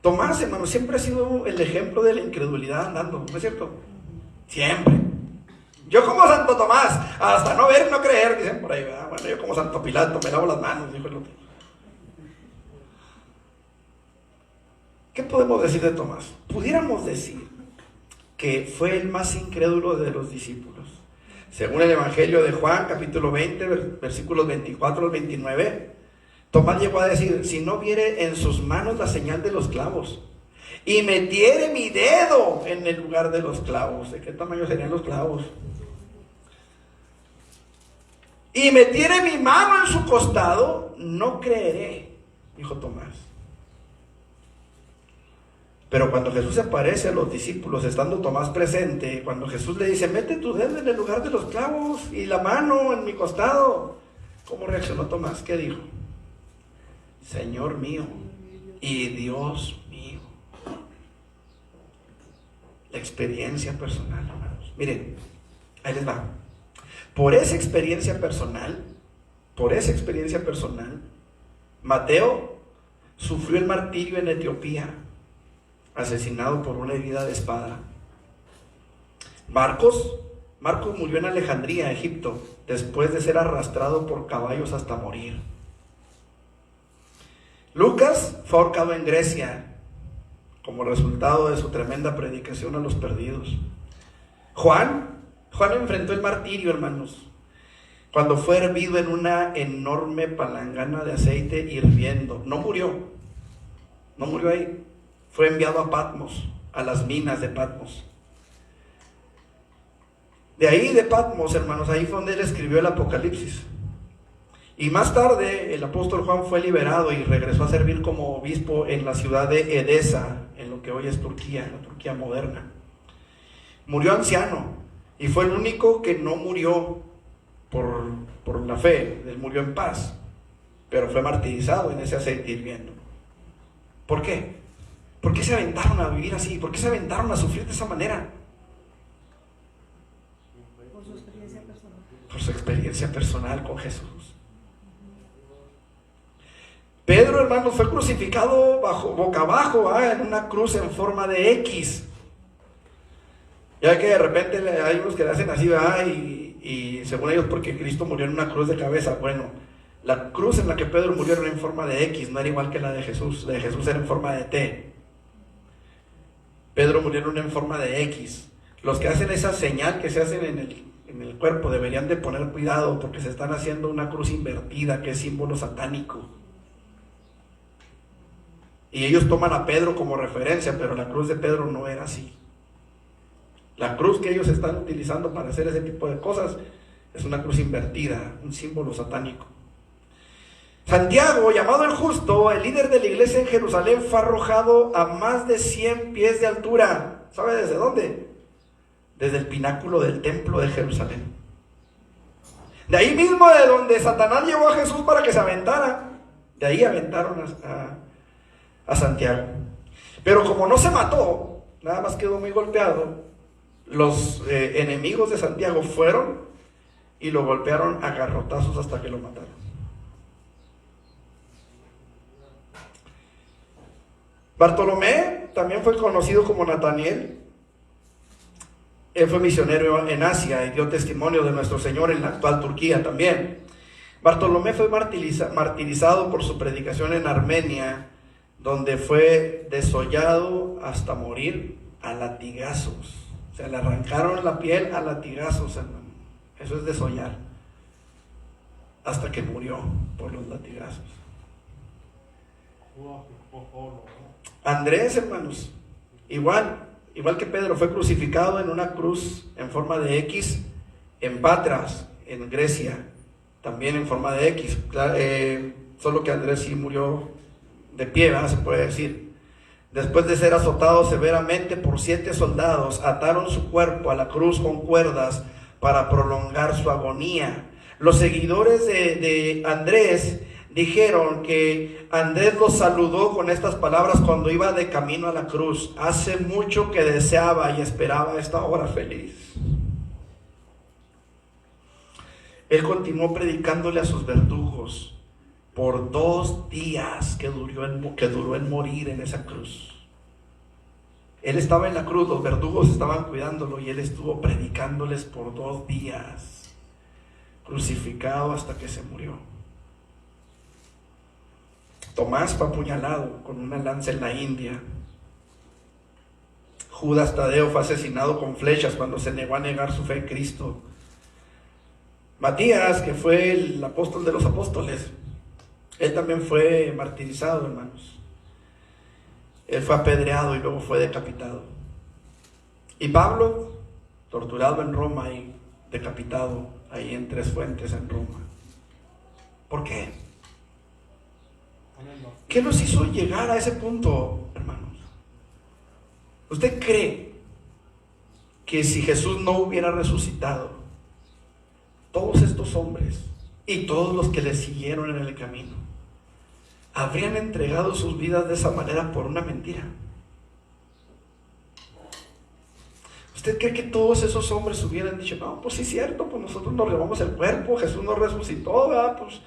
[SPEAKER 1] Tomás, hermanos, siempre ha sido el ejemplo de la incredulidad andando, ¿no es cierto? Siempre. Yo como Santo Tomás, hasta no ver, no creer, dicen por ahí, ¿verdad? Bueno, yo como Santo Pilato, me lavo las manos, dijo el otro. ¿Qué podemos decir de Tomás? Pudiéramos decir que fue el más incrédulo de los discípulos. Según el Evangelio de Juan, capítulo 20, versículos 24 al 29, Tomás llegó a decir, si no viere en sus manos la señal de los clavos, y metiere mi dedo en el lugar de los clavos. ¿De qué tamaño serían los clavos? Y metiere mi mano en su costado, no creeré, dijo Tomás. Pero cuando Jesús se aparece a los discípulos, estando Tomás presente, cuando Jesús le dice, mete tu dedo en el lugar de los clavos y la mano en mi costado, ¿cómo reaccionó Tomás? ¿Qué dijo? Señor mío y Dios mío. La experiencia personal, hermanos. Miren, ahí les va. Por esa experiencia personal, Mateo sufrió el martirio en Etiopía, asesinado por una herida de espada. Marcos murió en Alejandría, Egipto, después de ser arrastrado por caballos hasta morir. Lucas fue ahorcado en Grecia, como resultado de su tremenda predicación a los perdidos. Juan enfrentó el martirio, hermanos, cuando fue hervido en una enorme palangana de aceite hirviendo. No murió ahí. Fue enviado a Patmos, a las minas de Patmos. De ahí de Patmos, hermanos, ahí fue donde él escribió el Apocalipsis. Y más tarde el apóstol Juan fue liberado y regresó a servir como obispo en la ciudad de Edesa, en lo que hoy es Turquía, la Turquía moderna. Murió anciano y fue el único que no murió por la fe. Él murió en paz, pero fue martirizado en ese aceite hirviendo. ¿Por qué? ¿Por qué se aventaron a vivir así? ¿Por qué se aventaron a sufrir de esa manera?
[SPEAKER 2] Por su experiencia personal.
[SPEAKER 1] Por su experiencia personal con Jesús. Pedro, hermano, fue crucificado boca abajo, en una cruz en forma de X. Ya que de repente hay unos que le hacen así, y según ellos porque Cristo murió en una cruz de cabeza. Bueno, la cruz en la que Pedro murió era en forma de X, no era igual que la de Jesús. La de Jesús era en forma de T. Pedro murió en forma de X. Los que hacen esa señal que se hacen en el cuerpo deberían de poner cuidado, porque se están haciendo una cruz invertida, que es símbolo satánico. Y ellos toman a Pedro como referencia, pero la cruz de Pedro no era así. La cruz que ellos están utilizando para hacer ese tipo de cosas es una cruz invertida, un símbolo satánico. Santiago, llamado el justo, el líder de la iglesia en Jerusalén, fue arrojado a más de 100 pies de altura. ¿Sabe desde dónde? Desde el pináculo del templo de Jerusalén. De ahí mismo de donde Satanás llevó a Jesús para que se aventara. De ahí aventaron a Santiago. Pero como no se mató, nada más quedó muy golpeado, los enemigos de Santiago fueron y lo golpearon a garrotazos hasta que lo mataron. Bartolomé también fue conocido como Nataniel. Él fue misionero en Asia y dio testimonio de nuestro Señor en la actual Turquía también. Bartolomé fue martirizado por su predicación en Armenia, donde fue desollado hasta morir a latigazos. O sea, le arrancaron la piel a latigazos, hermano. Eso es desollar. Hasta que murió por los latigazos. Andrés, hermanos, igual que Pedro, fue crucificado en una cruz en forma de X en Patras, en Grecia, también en forma de X, solo que Andrés sí murió de pie, ¿verdad? Se puede decir. Después de ser azotado severamente por 7 soldados, ataron su cuerpo a la cruz con cuerdas para prolongar su agonía. Los seguidores de Andrés dijeron que Andrés los saludó con estas palabras cuando iba de camino a la cruz: hace mucho que deseaba y esperaba esta hora feliz. Él continuó predicándole a sus verdugos por 2 días que duró en morir en esa cruz. Él estaba en la cruz, los verdugos estaban cuidándolo y él estuvo predicándoles por 2 días, crucificado hasta que se murió. Tomás fue apuñalado con una lanza en la India. Judas Tadeo fue asesinado con flechas cuando se negó a negar su fe en Cristo. Matías, que fue el apóstol de los apóstoles, él también fue martirizado, hermanos. Él fue apedreado y luego fue decapitado. Y Pablo, torturado en Roma y decapitado ahí en 3 Fuentes en Roma. ¿Por qué? ¿Qué los hizo llegar a ese punto, hermanos? ¿Usted cree que si Jesús no hubiera resucitado, todos estos hombres y todos los que le siguieron en el camino habrían entregado sus vidas de esa manera por una mentira? ¿Usted cree que todos esos hombres hubieran dicho: no, pues sí es cierto, pues nosotros nos llevamos el cuerpo, Jesús nos resucitó, ¿verdad? Pues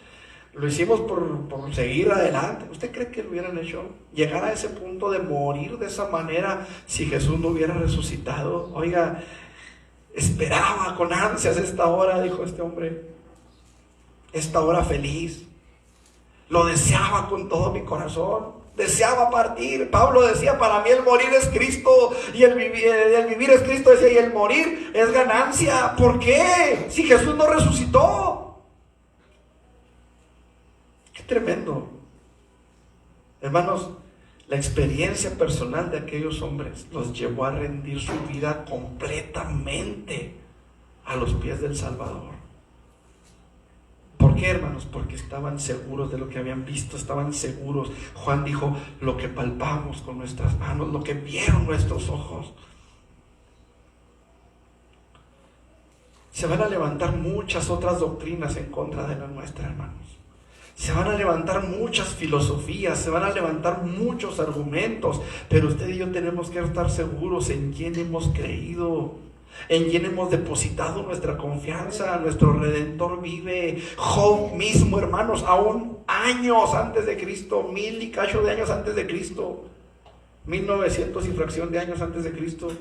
[SPEAKER 1] lo hicimos por seguir adelante? ¿Usted cree que lo hubieran hecho? Llegar a ese punto de morir de esa manera si Jesús no hubiera resucitado. Oiga, esperaba con ansias esta hora, dijo este hombre, esta hora feliz. Lo deseaba con todo mi corazón. Deseaba partir. Pablo decía: para mí el morir es Cristo y el vivir es Cristo. Decía, y el morir es ganancia. ¿Por qué? Si Jesús no resucitó. Qué tremendo. Hermanos, la experiencia personal de aquellos hombres los llevó a rendir su vida completamente a los pies del Salvador. ¿Por qué, hermanos? Porque estaban seguros de lo que habían visto, estaban seguros. Juan dijo: lo que palpamos con nuestras manos, lo que vieron nuestros ojos. Se van a levantar muchas otras doctrinas en contra de la nuestra, hermanos. Se van a levantar muchas filosofías, se van a levantar muchos argumentos, pero usted y yo tenemos que estar seguros en quién hemos creído, en quién hemos depositado nuestra confianza. Nuestro Redentor vive. Job mismo, hermanos, aún años antes de Cristo, 1000 y cacho de años antes de Cristo, 1900 y fracción de años antes de Cristo,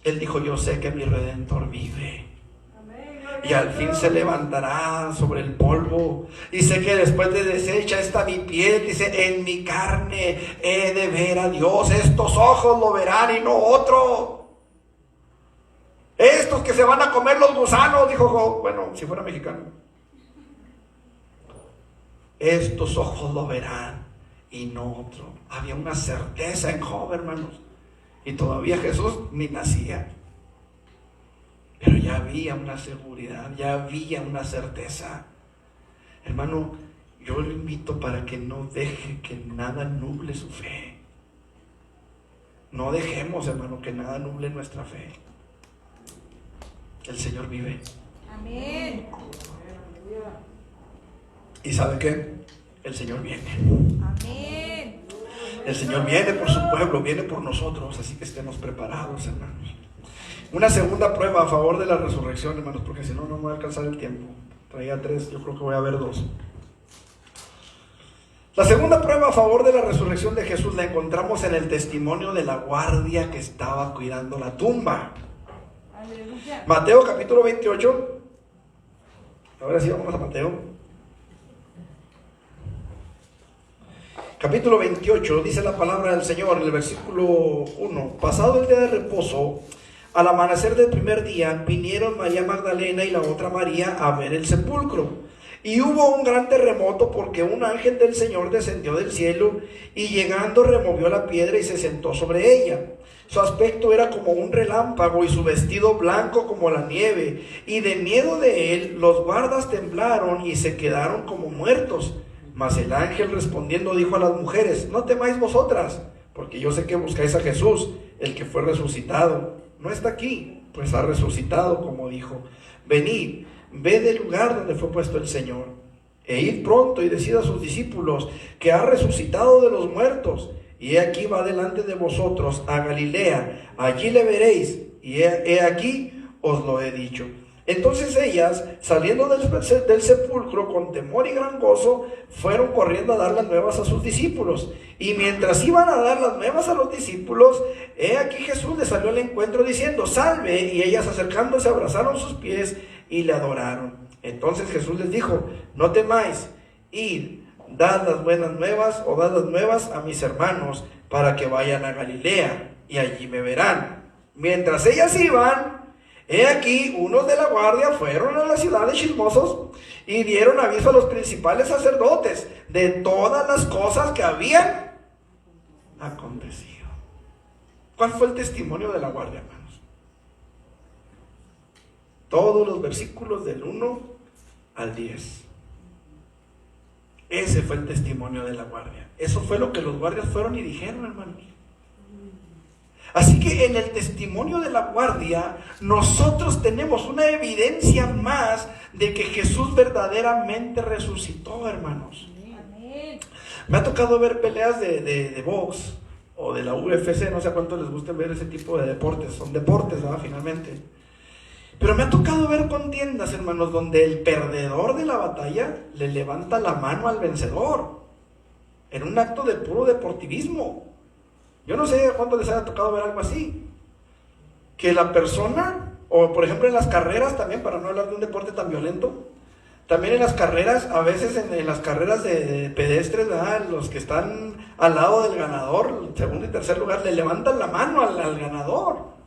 [SPEAKER 1] él dijo: yo sé que mi Redentor vive y al fin se levantará sobre el polvo, y sé que después de deshecha está mi piel, dice, en mi carne he de ver a Dios. Estos ojos lo verán y no otro. Estos que se van a comer los gusanos, dijo Job. Bueno, si fuera mexicano. Estos ojos lo verán y no otro. Había una certeza en Job, hermanos. Y todavía Jesús ni nacía. Pero ya había una seguridad, ya había una certeza. Hermano, yo lo invito para que no deje que nada nuble su fe. No dejemos, hermano, que nada nuble nuestra fe. El Señor vive.
[SPEAKER 2] Amén.
[SPEAKER 1] ¿Y sabe qué? El Señor viene.
[SPEAKER 2] Amén.
[SPEAKER 1] El Señor viene por su pueblo, viene por nosotros, así que estemos preparados, hermanos. Una segunda prueba a favor de la resurrección, hermanos, porque si no, no me va a alcanzar el tiempo. Traía 3, yo creo que voy a ver 2. La segunda prueba a favor de la resurrección de Jesús la encontramos en el testimonio de la guardia que estaba cuidando la tumba.
[SPEAKER 2] Aleluya.
[SPEAKER 1] Mateo capítulo 28. Ahora sí vamos a Mateo. Capítulo 28, dice la palabra del Señor en el versículo 1. Pasado el día de reposo, al amanecer del primer día, vinieron María Magdalena y la otra María a ver el sepulcro. Y hubo un gran terremoto porque un ángel del Señor descendió del cielo y llegando removió la piedra y se sentó sobre ella. Su aspecto era como un relámpago y su vestido blanco como la nieve. Y de miedo de él, los guardas temblaron y se quedaron como muertos. Mas el ángel respondiendo dijo a las mujeres: no temáis vosotras, porque yo sé que buscáis a Jesús, el que fue resucitado. No está aquí, pues ha resucitado, como dijo. Venid, ved el lugar donde fue puesto el Señor, e id pronto y decid a sus discípulos que ha resucitado de los muertos. Y he aquí va delante de vosotros a Galilea, allí le veréis, y he aquí os lo he dicho. Entonces ellas, saliendo del sepulcro con temor y gran gozo, fueron corriendo a dar las nuevas a sus discípulos. Y mientras iban a dar las nuevas a los discípulos, he aquí Jesús les salió al encuentro diciendo: salve. Y ellas acercándose abrazaron sus pies y le adoraron. Entonces Jesús les dijo: no temáis, id, dad las buenas nuevas o dad las nuevas a mis hermanos para que vayan a Galilea y allí me verán. Mientras ellas iban, he aquí, unos de la guardia fueron a la ciudad de chismosos y dieron aviso a los principales sacerdotes de todas las cosas que habían acontecido. ¿Cuál fue el testimonio de la guardia, hermanos? Todos los versículos del 1 al 10. Ese fue el testimonio de la guardia. Eso fue lo que los guardias fueron y dijeron, hermanos. Así que en el testimonio de la guardia, nosotros tenemos una evidencia más de que Jesús verdaderamente resucitó, hermanos.
[SPEAKER 2] Amén.
[SPEAKER 1] Me ha tocado ver peleas de box o de la UFC, no sé a cuánto les gusta ver ese tipo de deportes. Son deportes, ¿verdad? Finalmente. Pero me ha tocado ver contiendas, hermanos, donde el perdedor de la batalla le levanta la mano al vencedor, en un acto de puro deportivismo. Yo no sé cuánto les haya tocado ver algo así. Que la persona, o por ejemplo en las carreras también, para no hablar de un deporte tan violento, también en las carreras, a veces en las carreras de pedestres, ¿verdad? Los que están al lado del ganador, segundo y tercer lugar, le levantan la mano al ganador.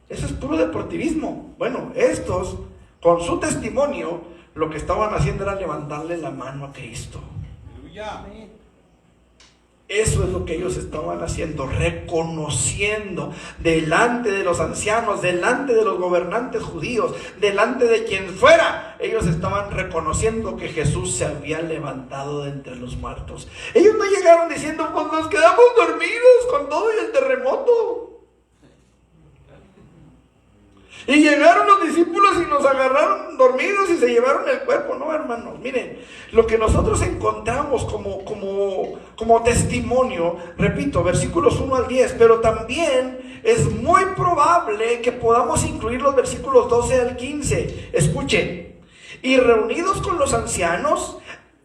[SPEAKER 1] Eso es puro deportivismo. Bueno, estos, con su testimonio, lo que estaban haciendo era levantarle la mano a Cristo.
[SPEAKER 3] Aleluya.
[SPEAKER 1] Eso es lo que ellos estaban haciendo, reconociendo delante de los ancianos, delante de los gobernantes judíos, delante de quien fuera. Ellos estaban reconociendo que Jesús se había levantado de entre los muertos. Ellos no llegaron diciendo: pues nos quedamos dormidos con todo y el terremoto. Y llegaron los discípulos y nos agarraron dormidos y se llevaron el cuerpo. No, hermanos, miren, lo que nosotros encontramos como testimonio, repito, versículos 1 al 10, pero también es muy probable que podamos incluir los versículos 12 al 15. Escuchen: y reunidos con los ancianos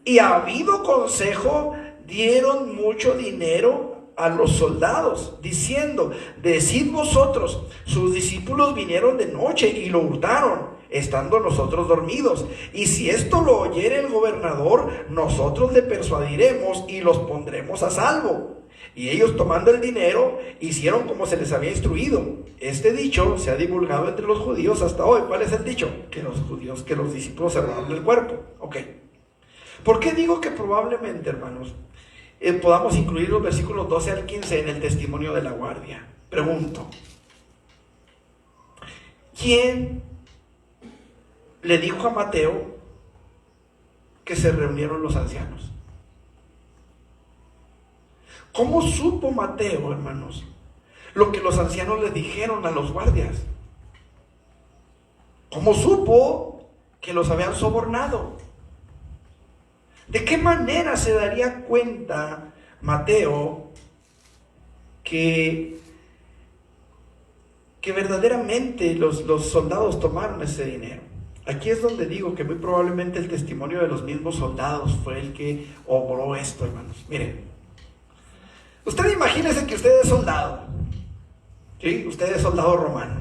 [SPEAKER 1] y habido consejo, dieron mucho dinero a los soldados, diciendo: decid vosotros, sus discípulos vinieron de noche y lo hurtaron, estando nosotros dormidos. Y si esto lo oyere el gobernador, nosotros le persuadiremos y los pondremos a salvo. Y ellos, tomando el dinero, hicieron como se les había instruido. Este dicho se ha divulgado entre los judíos hasta hoy. ¿Cuál es el dicho? Que los discípulos se robaron el cuerpo. Ok. ¿Por qué digo que probablemente, hermanos, podamos incluir los versículos 12 al 15 en el testimonio de la guardia? Pregunto: ¿quién le dijo a Mateo que se reunieron los ancianos? ¿Cómo supo Mateo, hermanos, lo que los ancianos le dijeron a los guardias? ¿Cómo supo que los habían sobornado? ¿De qué manera se daría cuenta Mateo que verdaderamente los soldados tomaron ese dinero? Aquí es donde digo que muy probablemente el testimonio de los mismos soldados fue el que obró esto, hermanos. Miren, usted imagínese que usted es soldado, ¿sí? Usted es soldado romano.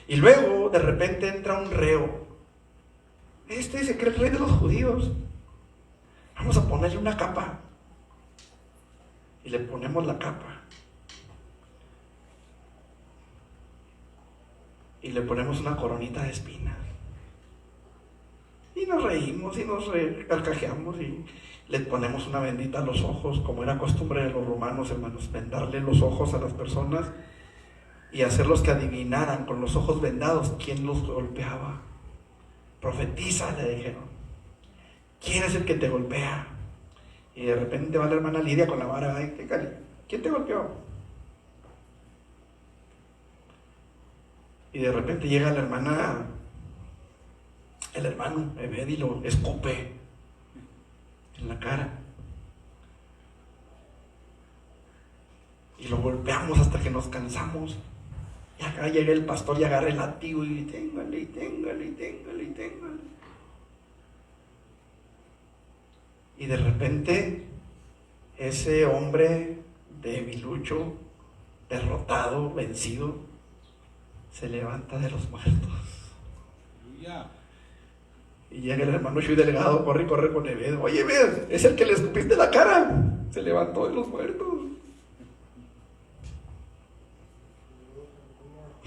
[SPEAKER 1] Y luego de repente entra un reo. Este dice que es el rey de los judíos. Vamos a ponerle una capa. Y le ponemos la capa. Y le ponemos una coronita de espinas. Y nos reímos y nos carcajeamos y le ponemos una bendita a los ojos, como era costumbre de los romanos, hermanos, vendarle los ojos a las personas y hacerlos que adivinaran con los ojos vendados quién los golpeaba. Profetiza, le dijeron. ¿Quién es el que te golpea? Y de repente va la hermana Lidia con la vara. Ay, ¿qué cali? ¿Quién te golpeó? Y de repente llega la hermana, el hermano Ebed, y lo escupe en la cara. Y lo golpeamos hasta que nos cansamos. Y acá llega el pastor y agarra el látigo y téngale, y téngale, y téngale, y téngale. Y de repente, ese hombre debilucho, derrotado, vencido, se levanta de los muertos. Y llega el hermano Shui Delgado, corre y corre con Ebed. Oye, Ebed, es el que le escupiste la cara. Se levantó de los muertos.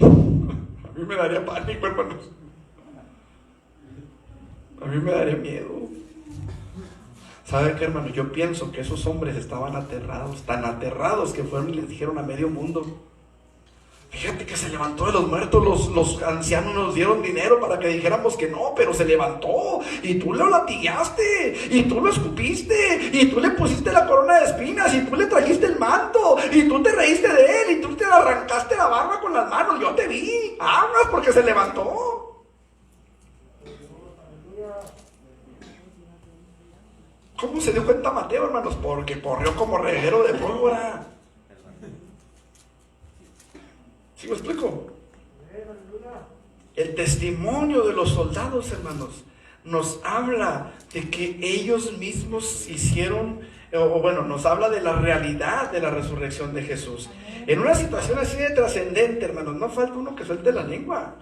[SPEAKER 1] A mí me daría pánico, hermanos. A mí me daría miedo. ¿Saben qué, hermano? Yo pienso que esos hombres estaban aterrados, tan aterrados que fueron y les dijeron a medio mundo. Fíjate que se levantó de los muertos, los ancianos nos dieron dinero para que dijéramos que no, pero se levantó, y tú lo latigaste, y tú lo escupiste, y tú le pusiste la corona de espinas, y tú le trajiste el manto, y tú te reíste de él, y tú te arrancaste la barba con las manos, yo te vi, hablas porque se levantó. ¿Cómo se dio cuenta Mateo, hermanos? Porque corrió como reguero de pólvora. ¿Sí me explico? El testimonio de los soldados, hermanos, nos habla de que ellos mismos hicieron, nos habla de la realidad de la resurrección de Jesús. En una situación así de trascendente, hermanos, no falta uno que suelte la lengua.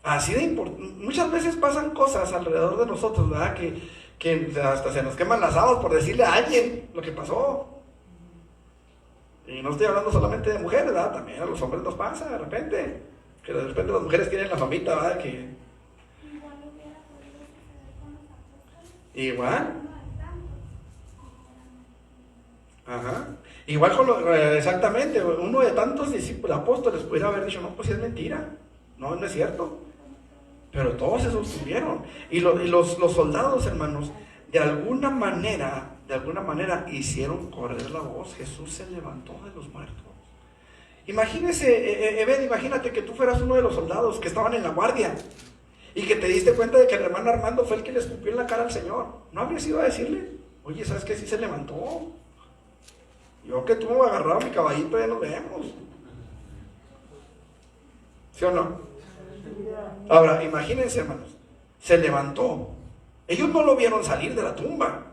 [SPEAKER 1] Así de importante. Muchas veces pasan cosas alrededor de nosotros, ¿verdad? Que hasta se nos queman las habas por decirle a alguien lo que pasó. Y no estoy hablando solamente de mujeres, ¿verdad? También a los hombres nos pasa de repente. Que de repente las mujeres tienen la famita, ¿verdad? Que... Igual. Ajá. Igual con exactamente, uno de tantos discípulos, apóstoles, pudiera haber dicho, no, pues es mentira. No es cierto. Pero todos se sostuvieron. Y los soldados, hermanos, de alguna manera hicieron correr la voz. Jesús se levantó de los muertos. Imagínese, imagínate que tú fueras uno de los soldados que estaban en la guardia y que te diste cuenta de que el hermano Armando fue el que le escupió en la cara al Señor. ¿No habrías ido a decirle? Oye, ¿sabes qué? Sí se levantó. Yo que tú me agarrado mi caballito, ya nos vemos. ¿Sí o no? Ahora, imagínense, hermanos, se levantó. Ellos no lo vieron salir de la tumba,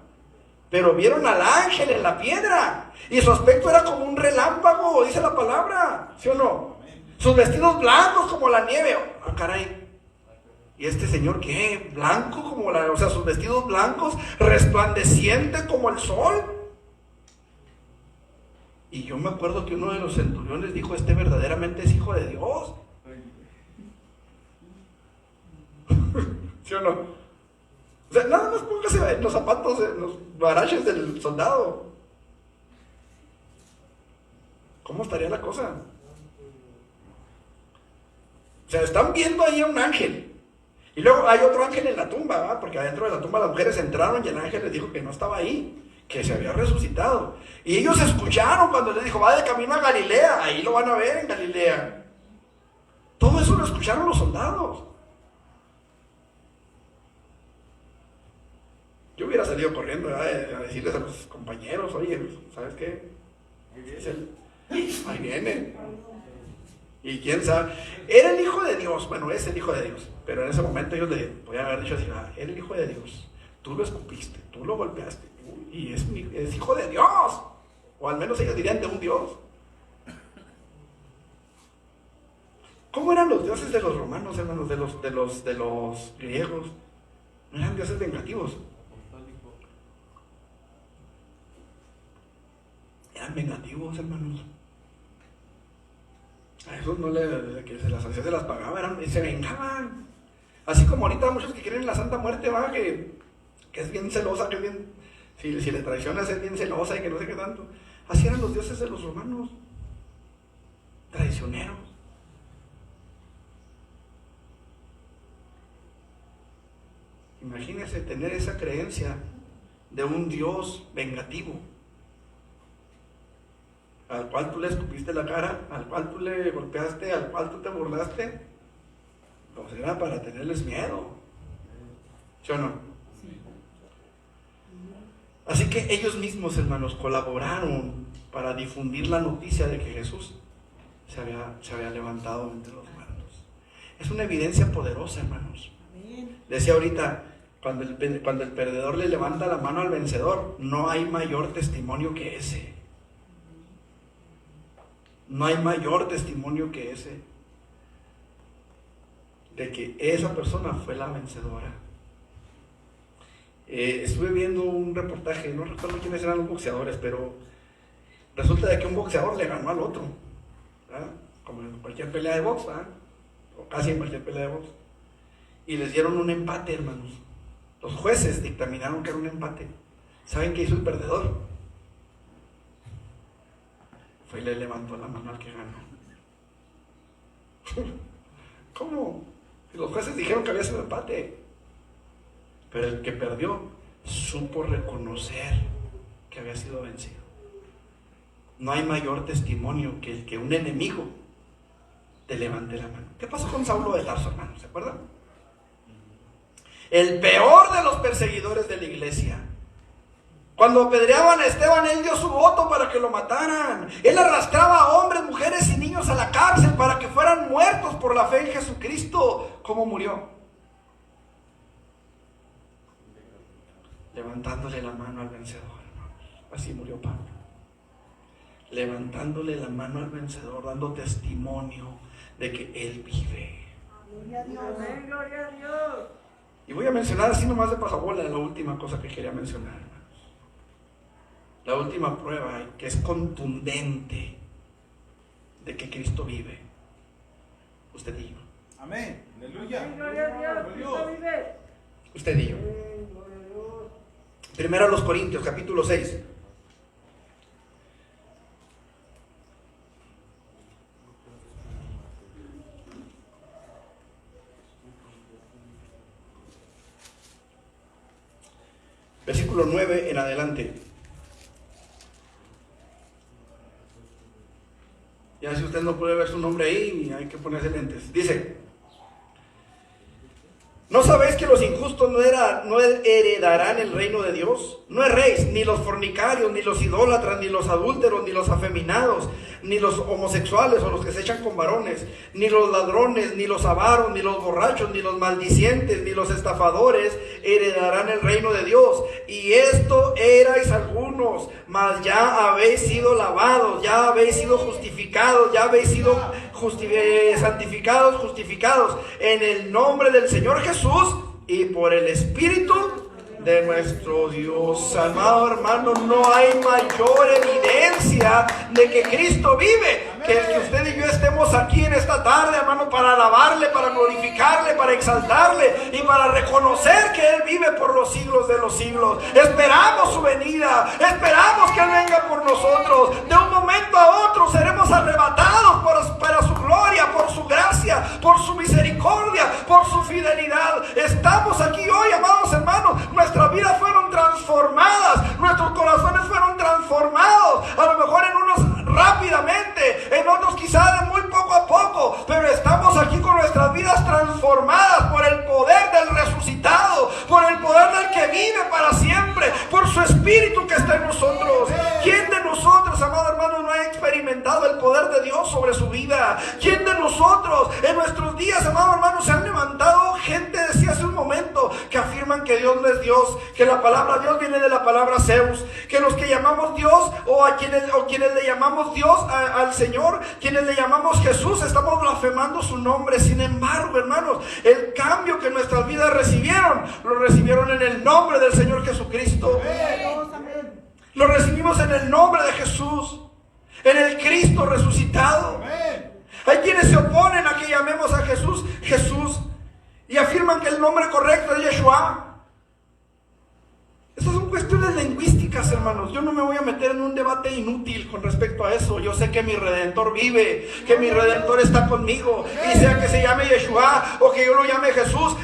[SPEAKER 1] pero vieron al ángel en la piedra, y su aspecto era como un relámpago, dice la palabra, ¿sí o no? Sus vestidos blancos como la nieve. Ah, caray. ¿Y este señor qué? Blanco como o sea, sus vestidos blancos, resplandeciente como el sol. Y yo me acuerdo que uno de los centuriones dijo, este verdaderamente es hijo de Dios. ¿Sí o no? O sea, nada más póngase en los zapatos, en los baraches del soldado. ¿Cómo estaría la cosa? O sea, están viendo ahí a un ángel. Y luego hay otro ángel en la tumba, ¿verdad? Porque adentro de la tumba las mujeres entraron y el ángel les dijo que no estaba ahí, que se había resucitado. Y ellos escucharon cuando les dijo, va de camino a Galilea, ahí lo van a ver en Galilea. Todo eso lo escucharon los soldados. Yo hubiera salido corriendo, ¿verdad? A decirles a los compañeros, oye, ¿sabes qué? Ahí viene. Y quién sabe, era el Hijo de Dios, bueno, es el Hijo de Dios, pero en ese momento ellos le podían haber dicho así, era el Hijo de Dios, tú lo escupiste, tú lo golpeaste, y es Hijo de Dios, o al menos ellos dirían de un Dios. ¿Cómo eran los dioses de los romanos, hermanos, de los griegos? No eran dioses vengativos. Eran vengativos, hermanos. A esos no que se las hacía, se las pagaba, se vengaban. Así como ahorita muchos que quieren la Santa Muerte, ¿va? Que es bien celosa, que es bien, si le traicionas es bien celosa y que no sé qué tanto. Así eran los dioses de los romanos, traicioneros. Imagínense tener esa creencia de un Dios vengativo, al cual tú le escupiste la cara, al cual tú le golpeaste, al cual tú te burlaste. Pues era para tenerles miedo, ¿sí o no? Sí. Así que ellos mismos, hermanos, colaboraron para difundir la noticia de que Jesús se había levantado entre los muertos. Es una evidencia poderosa, hermanos. Decía ahorita, cuando el perdedor le levanta la mano al vencedor, no hay mayor testimonio que ese. No hay mayor testimonio que ese, de que esa persona fue la vencedora. Estuve viendo un reportaje, no recuerdo quiénes eran los boxeadores, pero resulta de que un boxeador le ganó al otro, ¿verdad? Como en cualquier pelea de box, ¿verdad? O casi en cualquier pelea de box, y les dieron un empate, hermanos. Los jueces dictaminaron que era un empate. ¿Saben qué hizo el perdedor? Fue y le levantó la mano al que ganó. ¿Cómo? Los jueces dijeron que había sido empate, pero el que perdió supo reconocer que había sido vencido. No hay mayor testimonio que el que un enemigo te levante la mano. ¿Qué pasó con Saulo de Tarso, hermano? ¿Se acuerdan? El peor de los perseguidores de la iglesia. Cuando apedreaban a Esteban, él dio su voto para que lo mataran. Él arrastraba a hombres, mujeres y niños a la cárcel para que fueran muertos por la fe en Jesucristo. ¿Cómo murió? Levantándole la mano al vencedor, hermanos. Así murió Pablo. Levantándole la mano al vencedor, dando testimonio de que él vive.
[SPEAKER 2] Gloria a Dios. Amén, gloria a Dios.
[SPEAKER 1] Y voy a mencionar así nomás de pasabola la última cosa que quería mencionar, hermanos. La última prueba que es contundente de que Cristo vive. Usted y yo.
[SPEAKER 3] Amén. Aleluya.
[SPEAKER 2] Amén, gloria a Dios. Cristo vive.
[SPEAKER 1] Usted y yo. Primero a los Corintios, capítulo 6. Versículo 9 en adelante. Ya si usted no puede ver su nombre ahí, hay que ponerse lentes. Dice: ¿no sabéis que los injustos no heredarán el reino de Dios? No erréis, ni los fornicarios, ni los idólatras, ni los adúlteros, ni los afeminados, ni los homosexuales o los que se echan con varones, ni los ladrones, ni los avaros, ni los borrachos, ni los maldicientes, ni los estafadores heredarán el reino de Dios. Y esto erais algunos, mas ya habéis sido lavados, ya habéis sido justificados, ya habéis sido santificados, justificados en el nombre del Señor Jesús y por el Espíritu de nuestro Dios. Amado hermano, no hay mayor evidencia de que Cristo vive que el que usted y yo estemos aquí en esta tarde, hermano, para alabarle, para glorificarle, para exaltarle y para reconocer que Él vive por los siglos de los siglos. Esperamos su venida, esperamos que Él venga por nosotros. De un momento a otro seremos arrebatados para su gloria, por su gracia, gracia, por su misericordia, por su fidelidad. Estamos aquí hoy, amados hermanos. Nuestras vidas fueron transformadas, nuestros corazones fueron transformados. A lo mejor en unos rápidamente, en otros quizás de muy poco a poco, pero estamos aquí con nuestras vidas transformadas por el poder del resucitado, por el poder del que vive para siempre, por su Espíritu que está en nosotros. ¿Quién de nosotros, amado hermano, no ha experimentado el poder de Dios sobre su vida? ¿Quién de nosotros en nuestros días, amado hermano, se han levantado gente, decía hace un momento, que afirman que Dios no es Dios, que la palabra Dios viene de la palabra Zeus, que los que llamamos Dios o quienes le llamamos Dios al Señor, quienes le llamamos Jesús, estamos blasfemando su nombre? Sin embargo, hermanos, el cambio que nuestras vidas recibieron, lo recibieron en el nombre del Señor Jesucristo. Lo recibimos en el nombre de Jesús, en el Cristo resucitado. Hay quienes se oponen a que llamemos a Jesús Jesús y afirman que el nombre correcto es Yeshua. Estas son cuestiones lingüísticas, hermanos. Yo no me voy a meter en un debate inútil con respecto a eso. Yo sé que mi Redentor vive, que mi Redentor está conmigo, y sea que se llame Yeshua o que yo lo llame Jesús,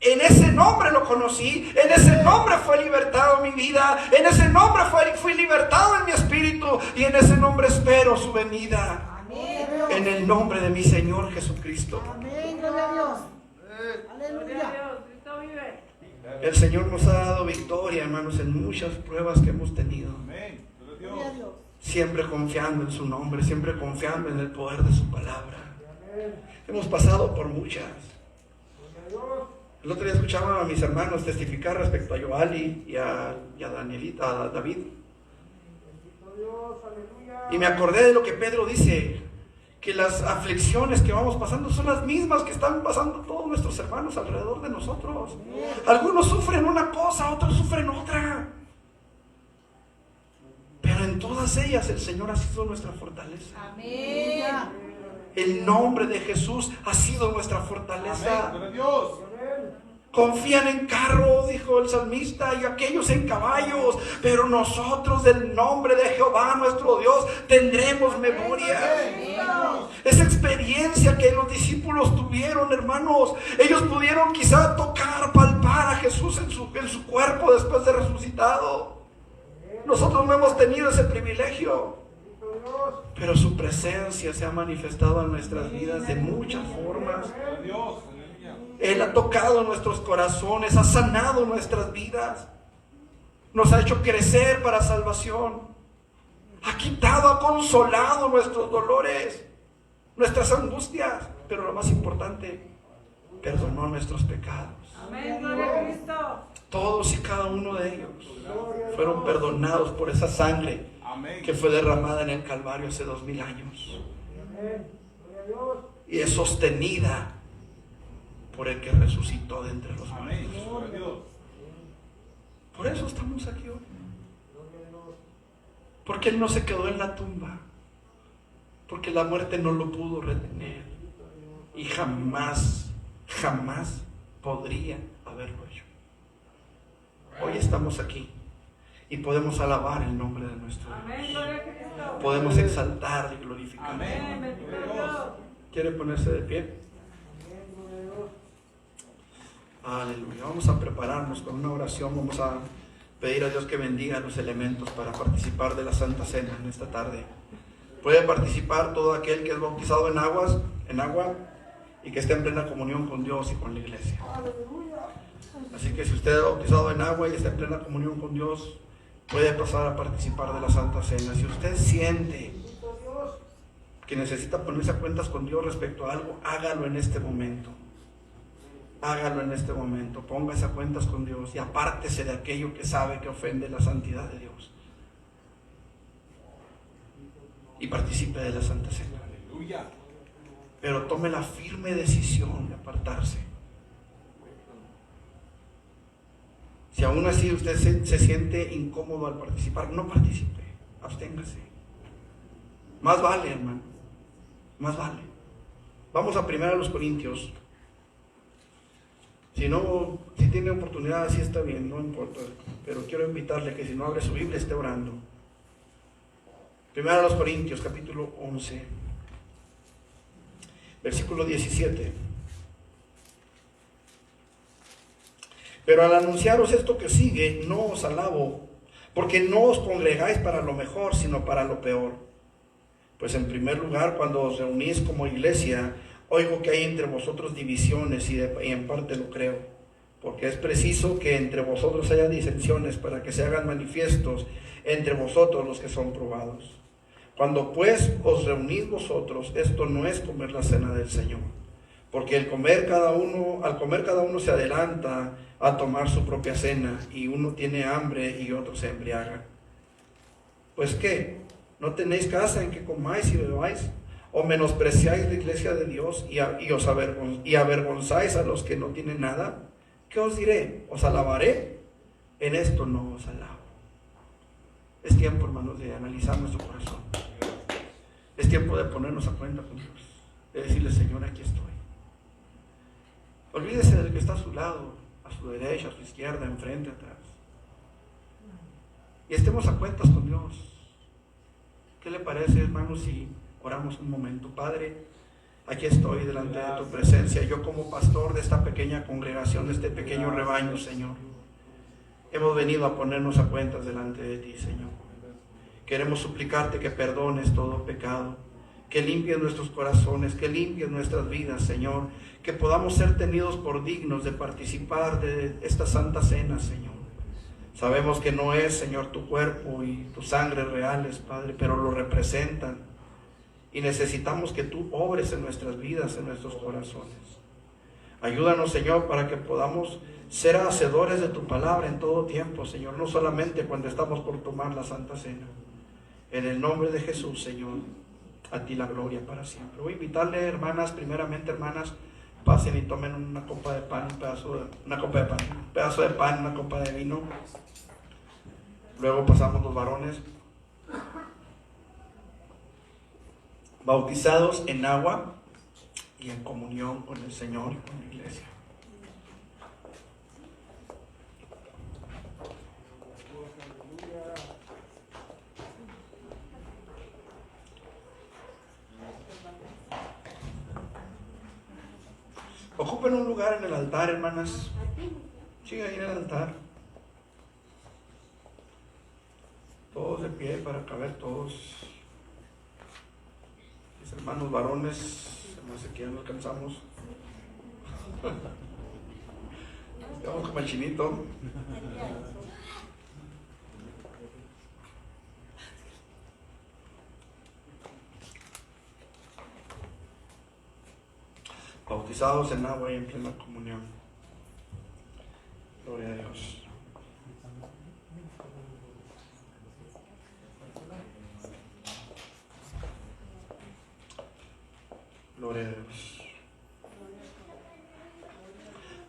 [SPEAKER 1] en ese nombre lo conocí, en ese nombre fue libertado mi vida, en ese nombre fui libertado en mi espíritu, y en ese nombre espero su venida.
[SPEAKER 4] Amén.
[SPEAKER 1] En el nombre de mi Señor Jesucristo.
[SPEAKER 4] Amén, gloria a Dios.
[SPEAKER 2] Gloria a
[SPEAKER 4] Aleluya.
[SPEAKER 2] Dios, Cristo vive.
[SPEAKER 1] El Señor nos ha dado victoria, hermanos, en muchas pruebas que hemos tenido.
[SPEAKER 3] Amén.
[SPEAKER 4] Gloria a Dios.
[SPEAKER 1] Siempre confiando en su nombre, siempre confiando en el poder de su palabra. Hemos pasado por muchas. El otro día escuchaba a mis hermanos testificar respecto a Joali y a Danielita, a David. Y me acordé de lo que Pedro dice, que las aflicciones que vamos pasando son las mismas que están pasando todos nuestros hermanos alrededor de nosotros. Algunos sufren una cosa, otros sufren otra. Pero en todas ellas el Señor ha sido nuestra fortaleza.
[SPEAKER 4] Amén.
[SPEAKER 1] El nombre de Jesús ha sido nuestra fortaleza.
[SPEAKER 3] Amén. Gloria a Dios.
[SPEAKER 1] Confían en carros, dijo el salmista, y aquellos en caballos, pero nosotros del nombre de Jehová nuestro Dios tendremos memoria. Esa experiencia que los discípulos tuvieron, hermanos, ellos pudieron quizá tocar, palpar a Jesús en su cuerpo después de resucitado. Nosotros no hemos tenido ese privilegio, pero su presencia se ha manifestado en nuestras vidas de muchas formas.
[SPEAKER 3] Gloria a Dios.
[SPEAKER 1] Él ha tocado nuestros corazones, ha sanado nuestras vidas, nos ha hecho crecer para salvación, ha quitado, ha consolado nuestros dolores, nuestras angustias, pero lo más importante, perdonó nuestros pecados.
[SPEAKER 2] Amén, gloria a Cristo.
[SPEAKER 1] Todos y cada uno de ellos fueron perdonados por esa sangre
[SPEAKER 3] Amén.
[SPEAKER 1] que fue derramada en el Calvario hace 2000 años y es sostenida por el que resucitó de entre los
[SPEAKER 3] Amén.
[SPEAKER 1] muertos.
[SPEAKER 3] Gloria a Dios.
[SPEAKER 1] Por eso estamos aquí hoy. Porque Él no se quedó en la tumba. Porque la muerte no lo pudo retener. Y jamás, jamás podría haberlo hecho. Hoy estamos aquí y podemos alabar el nombre de nuestro
[SPEAKER 2] Amén,
[SPEAKER 1] Dios.
[SPEAKER 2] gloria a Cristo.
[SPEAKER 1] Podemos exaltar y glorificar.
[SPEAKER 3] Amén.
[SPEAKER 2] Bendito Dios.
[SPEAKER 1] ¿Quiere ponerse de pie? Aleluya. Vamos a prepararnos con una oración. Vamos a pedir a Dios que bendiga los elementos para participar de la Santa Cena en esta tarde. Puede participar todo aquel que es bautizado en agua y que esté en plena comunión con Dios y con la iglesia. Así que si usted es bautizado en agua y está en plena comunión con Dios, puede pasar a participar de la Santa Cena. Si usted siente que necesita ponerse a cuentas con Dios respecto a algo, hágalo en este momento. Hágalo en este momento, póngase a cuentas con Dios y apártese de aquello que sabe que ofende la santidad de Dios. Y participe de la Santa Cena.
[SPEAKER 3] Aleluya.
[SPEAKER 1] Pero tome la firme decisión de apartarse. Si aún así usted se siente incómodo al participar, no participe, absténgase. Más vale, hermano, más vale. Vamos a 1 Corintios. Si tiene oportunidad, así está bien, no importa. Pero quiero invitarle a que si no abre su Biblia, esté orando. 1 Corintios, capítulo 11. Versículo 17. Pero al anunciaros esto que sigue, no os alabo, porque no os congregáis para lo mejor, sino para lo peor. Pues en primer lugar, cuando os reunís como iglesia, oigo que hay entre vosotros divisiones y en parte lo creo, porque es preciso que entre vosotros haya disensiones para que se hagan manifiestos entre vosotros los que son probados. Cuando pues os reunís vosotros, esto no es comer la cena del Señor, porque al comer cada uno se adelanta a tomar su propia cena, y uno tiene hambre y otro se embriaga. Pues ¿qué? ¿No tenéis casa en que comáis y bebáis? ¿O menospreciáis la iglesia de Dios y avergonzáis a los que no tienen nada? ¿Qué os diré? ¿Os alabaré? En esto no os alabo. Es tiempo, hermanos, de analizar nuestro corazón. Es tiempo de ponernos a cuenta con Dios, de decirle: Señor, aquí estoy. Olvídese del que está a su lado, a su derecha, a su izquierda, enfrente, atrás. Y estemos a cuentas con Dios. ¿Qué le parece, hermanos, si oramos un momento? Padre, aquí estoy delante de tu presencia, yo como pastor de esta pequeña congregación, de este pequeño rebaño, Señor. Hemos venido a ponernos a cuentas delante de ti, Señor. Queremos suplicarte que perdones todo pecado, que limpies nuestros corazones, que limpies nuestras vidas, Señor, que podamos ser tenidos por dignos de participar de esta santa cena, Señor. Sabemos que no es, Señor, tu cuerpo y tu sangre reales, Padre, pero lo representan, y necesitamos que tú obres en nuestras vidas, en nuestros corazones. Ayúdanos, Señor, para que podamos ser hacedores de tu palabra en todo tiempo, Señor, no solamente cuando estamos por tomar la Santa Cena. En el nombre de Jesús, Señor, a ti la gloria para siempre. Voy a invitarle, hermanas, primeramente, hermanas, pasen y tomen una copa de pan, un pedazo de pan, una copa de vino. Luego pasamos los varones, bautizados en agua y en comunión con el Señor y con la iglesia. Ocupen un lugar en el altar, hermanas. Sigan ahí en el altar. Todos de pie para caber todos. Mis hermanos varones, se me hace que ya no alcanzamos. Estamos como el chinito. Bautizados en agua y en plena comunión. Gloria a Dios. Gloria a Dios.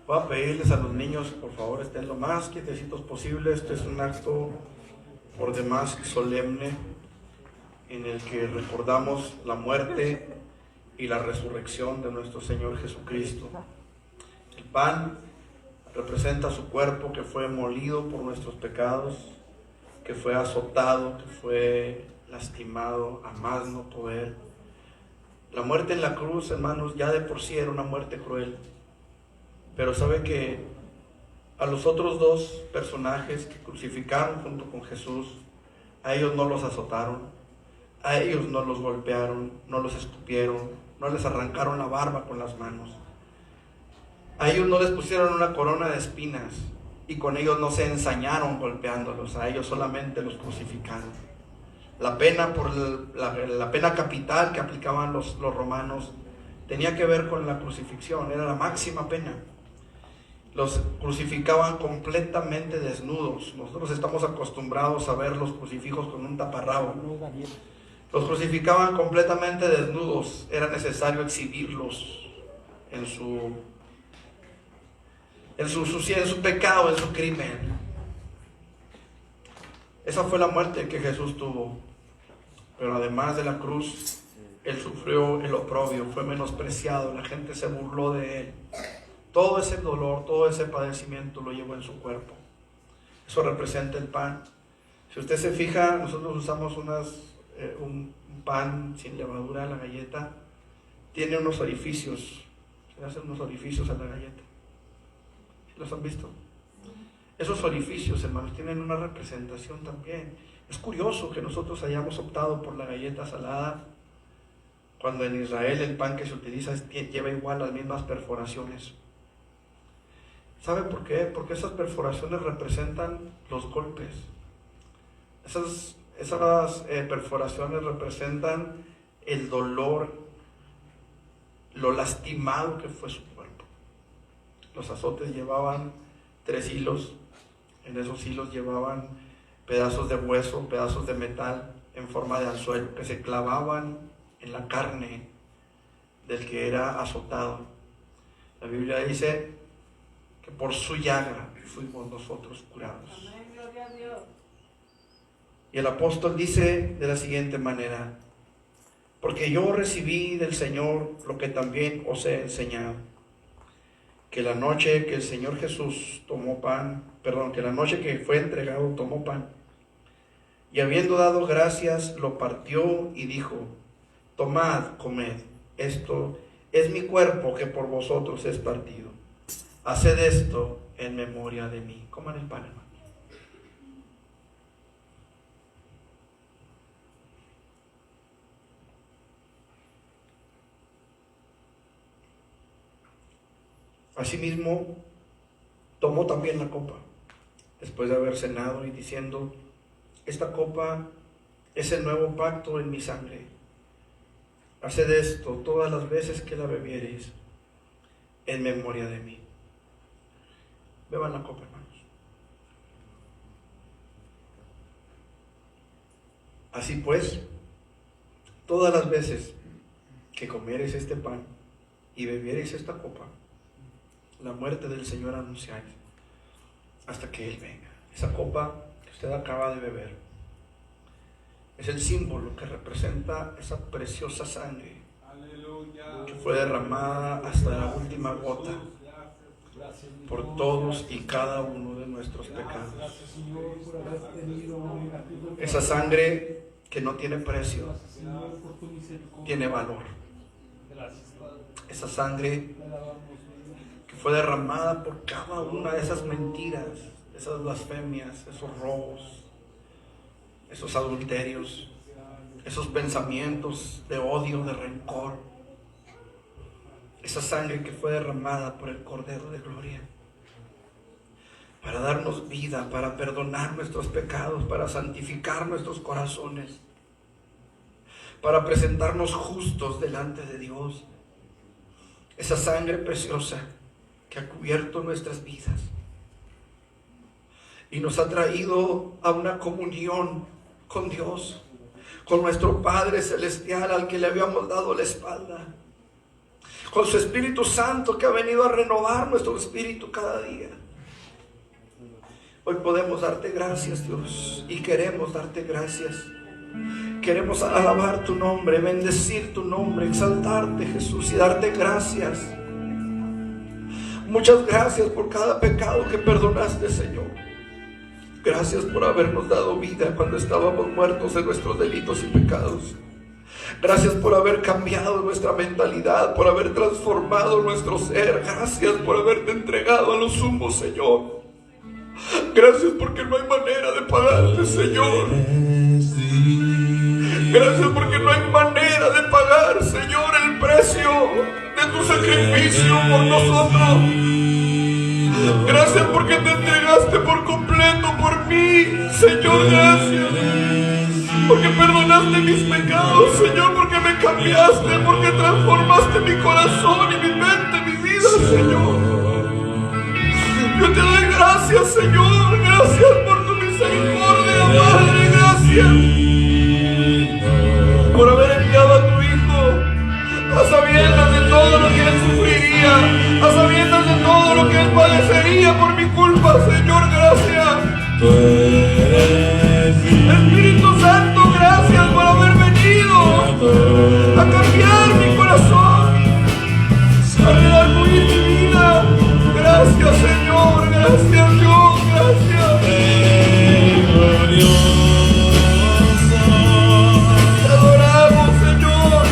[SPEAKER 1] Voy a pedirles a los niños, por favor, estén lo más quietecitos posible. Este es un acto por demás solemne en el que recordamos la muerte y la resurrección de nuestro Señor Jesucristo. El pan representa su cuerpo, que fue molido por nuestros pecados, que fue azotado, que fue lastimado a más no poder. La muerte en la cruz, hermanos, ya de por sí era una muerte cruel, pero sabe que a los otros dos personajes que crucificaron junto con Jesús, a ellos no los azotaron, a ellos no los golpearon, no los escupieron, no les arrancaron la barba con las manos. A ellos no les pusieron una corona de espinas y con ellos no se ensañaron golpeándolos, a ellos solamente los crucificaron. La pena la pena capital que aplicaban los romanos tenía que ver con la crucifixión, era la máxima pena. Los crucificaban completamente desnudos. Nosotros estamos acostumbrados a ver los crucifijos con un taparrabo. Los crucificaban completamente desnudos. Era necesario exhibirlos en su suciedad, en su pecado, en su crimen. Esa fue la muerte que Jesús tuvo. Pero además de la cruz, Él sufrió el oprobio, fue menospreciado, la gente se burló de Él. Todo ese dolor, todo ese padecimiento lo llevó en su cuerpo. Eso representa el pan. Si usted se fija, nosotros usamos un pan sin levadura, la galleta, tiene unos orificios, se hacen unos orificios a la galleta. ¿Los han visto? Esos orificios, hermanos, tienen una representación también. Es curioso que nosotros hayamos optado por la galleta salada, cuando en Israel el pan que se utiliza lleva igual las mismas perforaciones. ¿Sabe por qué? Porque esas perforaciones representan los golpes. Esas perforaciones representan el dolor, lo lastimado que fue su cuerpo. Los azotes llevaban 3 hilos. En esos hilos llevaban pedazos de hueso, pedazos de metal en forma de anzuelo que se clavaban en la carne del que era azotado. La Biblia dice que por su llaga fuimos nosotros curados.
[SPEAKER 2] Amén, gloria a Dios.
[SPEAKER 1] Y el apóstol dice de la siguiente manera: porque yo recibí del Señor lo que también os he enseñado, que la noche que el Señor Jesús que la noche que fue entregado tomó pan, y habiendo dado gracias lo partió y dijo: tomad, comed, esto es mi cuerpo que por vosotros es partido. Haced esto en memoria de mí. Coman el pan, hermano. Asimismo, tomó también la copa, después de haber cenado, y diciendo: esta copa es el nuevo pacto en mi sangre. Haced esto todas las veces que la bebiereis en memoria de mí. Beban la copa, hermanos. Así pues, todas las veces que comiereis este pan y bebiereis esta copa, la muerte del Señor anunciáis hasta que Él venga. Esa copa que usted acaba de beber es el símbolo que representa esa preciosa sangre que fue derramada hasta la última gota por todos y cada uno de nuestros pecados. Esa sangre que no tiene precio, tiene valor. Esa sangre que fue derramada por cada una de esas mentiras, esas blasfemias, esos robos, esos adulterios, esos pensamientos de odio, de rencor. Esa sangre que fue derramada por el Cordero de Gloria para darnos vida, para perdonar nuestros pecados, para santificar nuestros corazones, para presentarnos justos delante de Dios. Esa sangre preciosa que ha cubierto nuestras vidas y nos ha traído a una comunión con Dios, con nuestro Padre Celestial, al que le habíamos dado la espalda, con su Espíritu Santo que ha venido a renovar nuestro espíritu cada día. Hoy podemos darte gracias, Dios, y queremos darte gracias. Queremos alabar tu nombre, bendecir tu nombre, exaltarte, Jesús, y darte gracias. Muchas gracias por cada pecado que perdonaste, Señor. Gracias por habernos dado vida cuando estábamos muertos en nuestros delitos y pecados. Gracias por haber cambiado nuestra mentalidad, por haber transformado nuestro ser. Gracias por haberte entregado a lo sumo, Señor. Gracias porque no hay manera de pagarte, Señor. Gracias porque no hay manera de pagar, Señor, el precio de tu sacrificio por nosotros. Gracias porque te entregaste por completo por mí, Señor. Gracias porque perdonaste mis pecados, Señor, porque me cambiaste, porque transformaste mi corazón y mi mente, mi vida, Señor. Yo te doy gracias, Señor. Gracias por tu misericordia, Padre. Gracias por haber enviado a tu Hijo, a sabiendas de todo lo que Él sufriría, a sabiendas de todo lo que Él padecería por mi culpa, Señor. Gracias. Espíritu Santo, gracias por haber venido a cambiar mi corazón, a redarguir mi vida. Gracias, Señor. Gracias, Dios. Gracias. Te adoramos, Señor.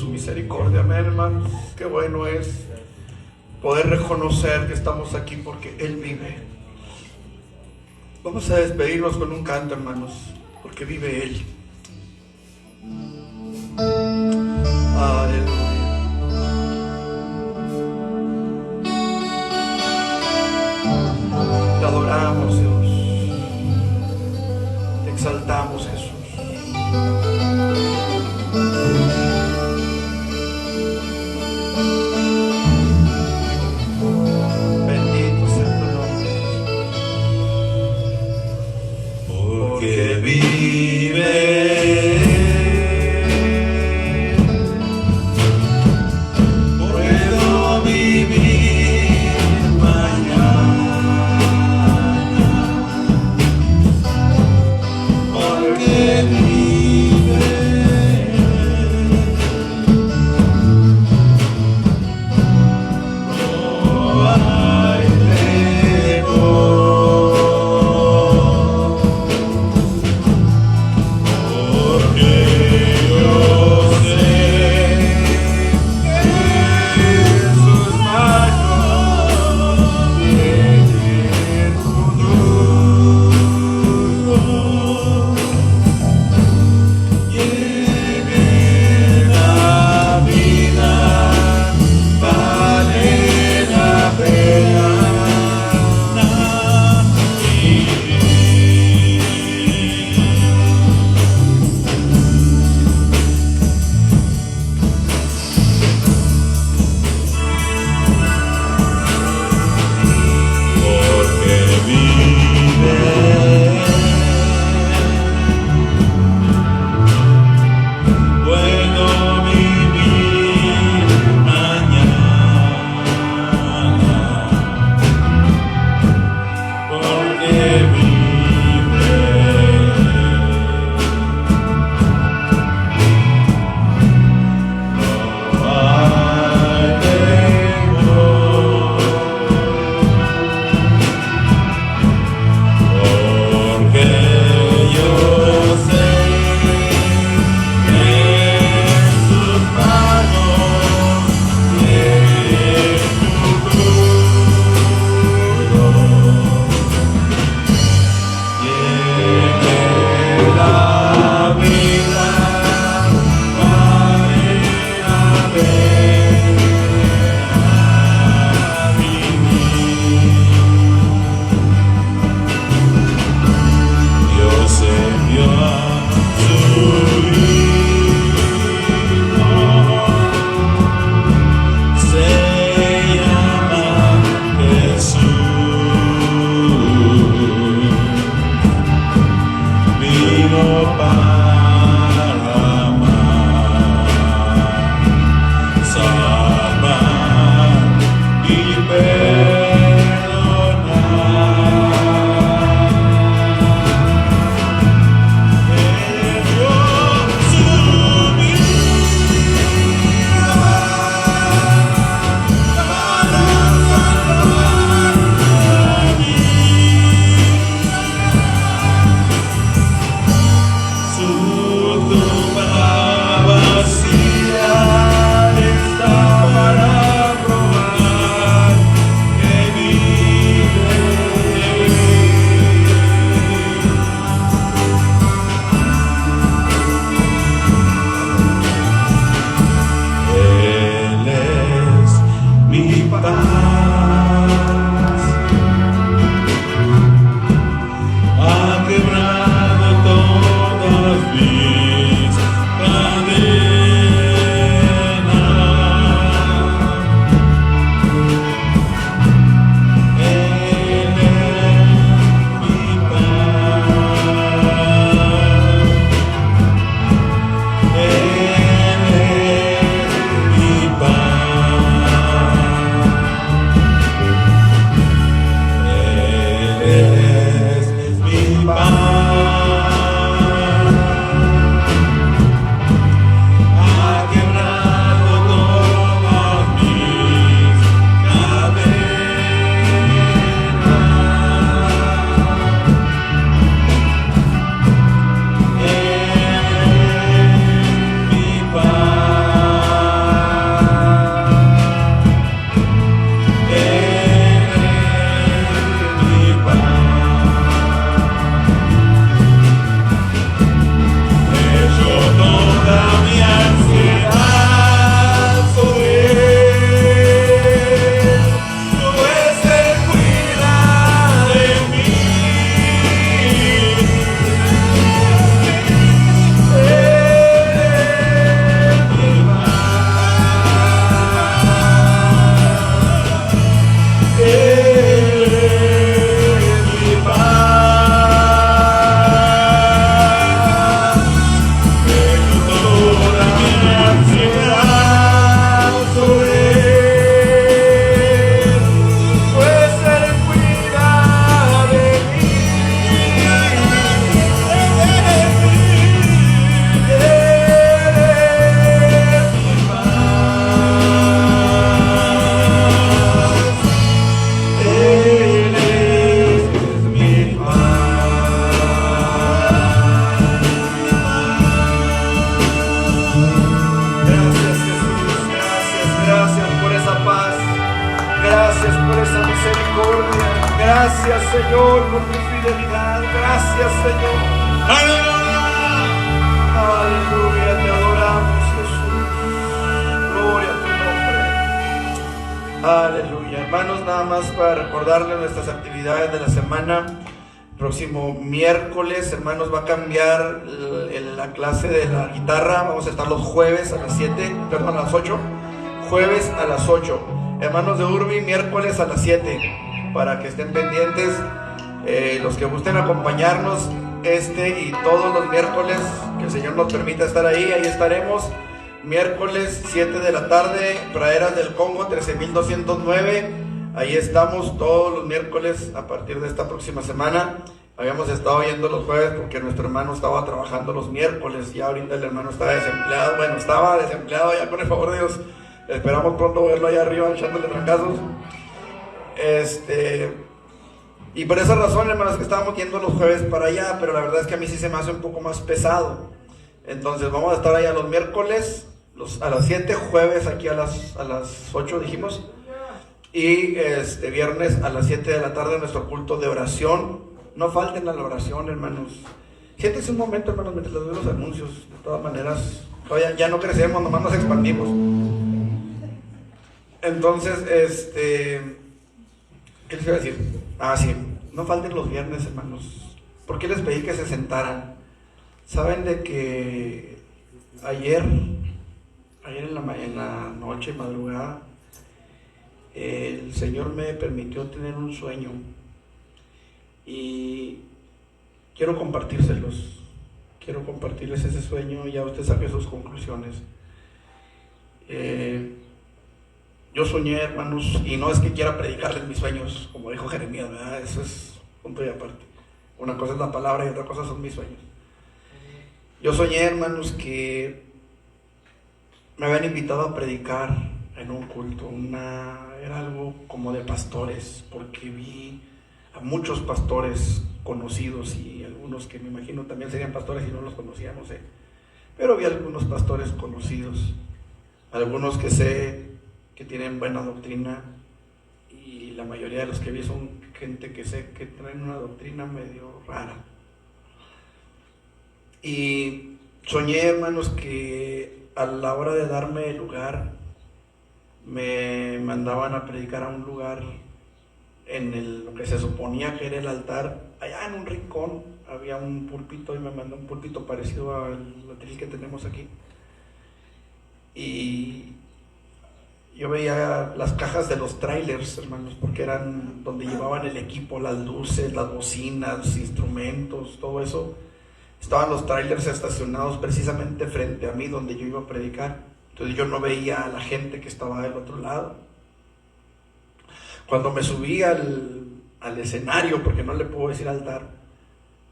[SPEAKER 1] su misericordia. Amén, hermanos. Qué bueno es poder reconocer que estamos aquí porque Él vive. Vamos a despedirnos con un canto, hermanos, porque vive Él. Aleluya. Te adoramos, Dios. Te exaltamos, Jesús. Bendito sea tu nombre, Jesús.
[SPEAKER 5] Porque vive,
[SPEAKER 1] misericordia. Gracias, Señor, por tu fidelidad. Gracias, Señor. Aleluya, te adoramos, Jesús. Gloria a tu nombre. Aleluya. Hermanos, nada más para recordarles nuestras actividades de la semana. Próximo miércoles, hermanos, va a cambiar la clase de la guitarra. Vamos a estar los jueves a las 8. Jueves a las 8. Hermanos de Urbi, miércoles a las 7. Para que estén pendientes. Los que gusten acompañarnos y todos los miércoles, que el Señor nos permita estar ahí estaremos. Miércoles 7 de la tarde, Praderas del Congo 13209. Ahí estamos todos los miércoles a partir de esta próxima semana. Habíamos estado yendo los jueves porque nuestro hermano estaba trabajando los miércoles. Ya ahorita el hermano está desempleado. Bueno, estaba desempleado ya, con el favor de Dios. Esperamos pronto verlo allá arriba echándole trancazos. Y por esa razón, hermanos, que estábamos yendo los jueves para allá. Pero la verdad es que a mí sí se me hace un poco más pesado. Entonces vamos a estar allá los miércoles a las 7, jueves aquí a las 8 dijimos. Y viernes a las 7 de la tarde nuestro culto de oración. No falten a la oración, hermanos. Siéntense un momento, hermanos, mientras les doy los anuncios. De todas maneras, ya no crecemos, nomás nos expandimos. Entonces, ¿qué les iba a decir? Sí, no falten los viernes, hermanos. ¿Por qué les pedí que se sentaran? Saben de que ayer en la noche, madrugada, el Señor me permitió tener un sueño y quiero compartirles ese sueño. Ya usted saque sus conclusiones. Yo soñé, hermanos, y no es que quiera predicarles mis sueños, como dijo Jeremías, ¿verdad? Eso es punto y aparte. Una cosa es la palabra y otra cosa son mis sueños. Yo soñé, hermanos, que me habían invitado a predicar en un culto. Era algo como de pastores, porque vi a muchos pastores conocidos y algunos que me imagino también serían pastores y no los conocía, no sé. Pero vi algunos pastores conocidos, algunos que sé que tienen buena doctrina, y la mayoría de los que vi son gente que sé que traen una doctrina medio rara. Y soñé, hermanos, que a la hora de darme el lugar me mandaban a predicar a un lugar en lo que se suponía que era el altar. Allá en un rincón había un púlpito y me mandó un púlpito parecido al atril que tenemos aquí. Y yo veía las cajas de los trailers, hermanos, porque eran donde llevaban el equipo, las luces, las bocinas, los instrumentos, todo eso. Estaban los trailers estacionados precisamente frente a mí donde yo iba a predicar. Entonces yo no veía a la gente que estaba del otro lado. Cuando me subí al escenario, porque no le puedo decir altar,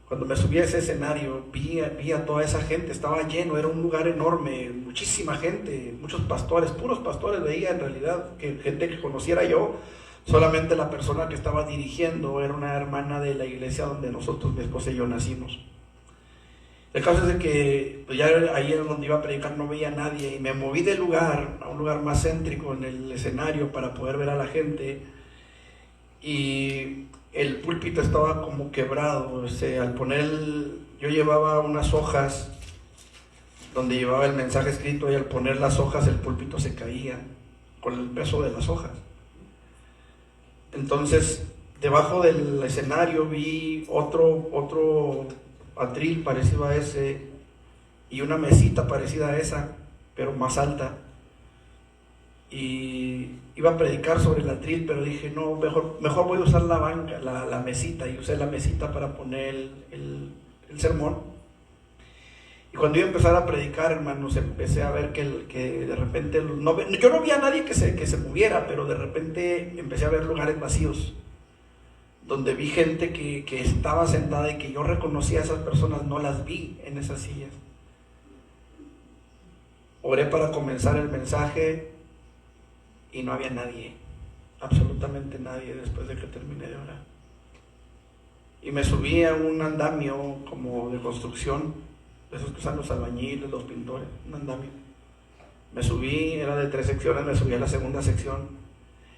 [SPEAKER 1] cuando me subí a ese escenario vi a toda esa gente, estaba lleno, era un lugar enorme, muchísima gente, muchos pastores, puros pastores veía en realidad, gente que conociera yo. Solamente la persona que estaba dirigiendo era una hermana de la iglesia donde nosotros, mi esposa y yo, nacimos. El caso es de que pues ya ahí era donde iba a predicar, no veía a nadie, y me moví del lugar a un lugar más céntrico en el escenario para poder ver a la gente, y el púlpito estaba como quebrado. Al poner yo llevaba unas hojas donde llevaba el mensaje escrito, y al poner las hojas el púlpito se caía con el peso de las hojas. Entonces debajo del escenario vi otro atril parecido a ese y una mesita parecida a esa, pero más alta, y iba a predicar sobre el atril, pero dije no, mejor voy a usar la banca, la mesita, y usé la mesita para poner el sermón. Y cuando iba a empezar a predicar, hermanos, empecé a ver que de repente yo no vi a nadie que se moviera, pero de repente empecé a ver lugares vacíos, donde vi gente que estaba sentada y que yo reconocía a esas personas, no las vi en esas sillas. Oré para comenzar el mensaje y no había nadie, absolutamente nadie, después de que terminé de orar. Y me subí a un andamio como de construcción, de esos que usan los albañiles, los pintores, un andamio. Me subí, era de 3 secciones, me subí a la segunda sección,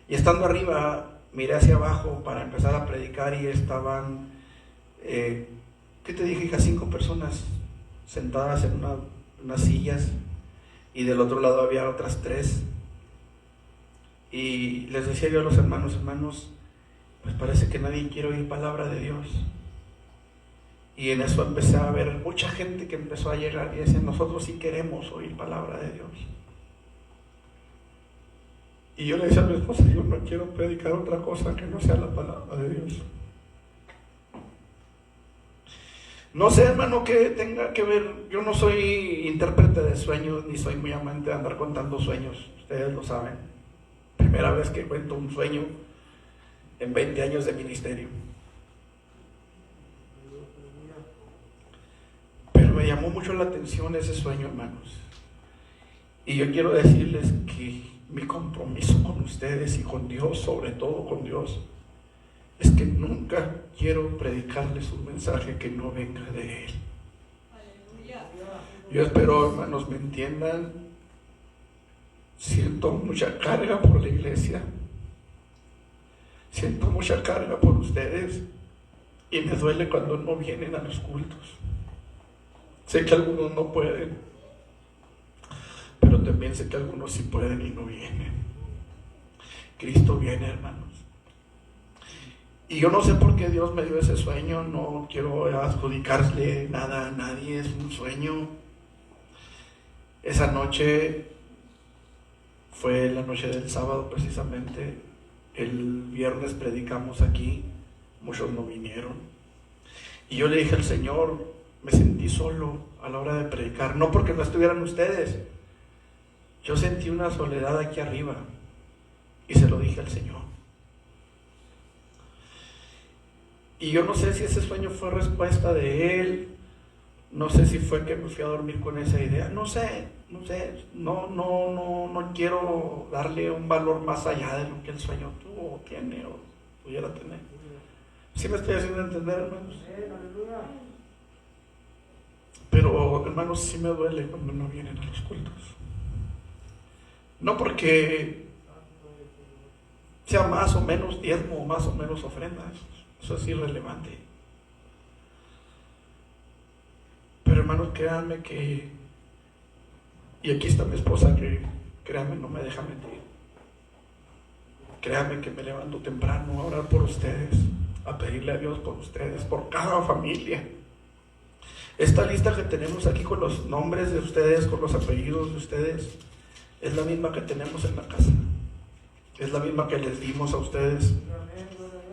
[SPEAKER 1] y estando arriba miré hacia abajo para empezar a predicar y estaban, ¿qué te dije, hija? 5 personas sentadas en unas sillas, y del otro lado había otras 3. Y les decía yo a los hermanos, pues parece que nadie quiere oír palabra de Dios. Y en eso empecé a ver mucha gente que empezó a llegar y decían, nosotros sí queremos oír palabra de Dios. Y yo le decía a mi esposa, yo no quiero predicar otra cosa que no sea la palabra de Dios. No sé, hermano, que tenga que ver. Yo no soy intérprete de sueños, ni soy muy amante de andar contando sueños. Ustedes lo saben. Primera vez que cuento un sueño en 20 años de ministerio. Pero me llamó mucho la atención ese sueño, hermanos. Y yo quiero decirles que mi compromiso con ustedes y con Dios, sobre todo con Dios, es que nunca quiero predicarles un mensaje que no venga de Él. Yo espero, hermanos, me entiendan. Siento mucha carga por la iglesia. Siento mucha carga por ustedes. Y me duele cuando no vienen a los cultos. Sé que algunos no pueden, pero también sé que algunos sí pueden y no vienen. Cristo viene, hermanos. Y yo no sé por qué Dios me dio ese sueño. No quiero adjudicarle nada a nadie. Es un sueño. Esa noche fue la noche del sábado, precisamente. El viernes predicamos aquí. Muchos no vinieron. Y yo le dije al Señor, me sentí solo a la hora de predicar. No porque no estuvieran ustedes. Yo sentí una soledad aquí arriba. Y se lo dije al Señor. Y yo no sé si ese sueño fue respuesta de Él. No sé si fue que me fui a dormir con esa idea. No sé. No quiero darle un valor más allá de lo que el sueño tuvo, o tiene, o pudiera tener. ¿Sí me estoy haciendo entender, hermanos? Pero, hermanos, sí me duele cuando no vienen a los cultos. No porque sea más o menos diezmo o más o menos ofrendas. Eso es irrelevante. Pero, hermanos, créanme que, y aquí está mi esposa, que créanme, no me deja mentir. Créanme que me levanto temprano a orar por ustedes, a pedirle a Dios por ustedes, por cada familia. Esta lista que tenemos aquí con los nombres de ustedes, con los apellidos de ustedes, es la misma que tenemos en la casa. Es la misma que les dimos a ustedes.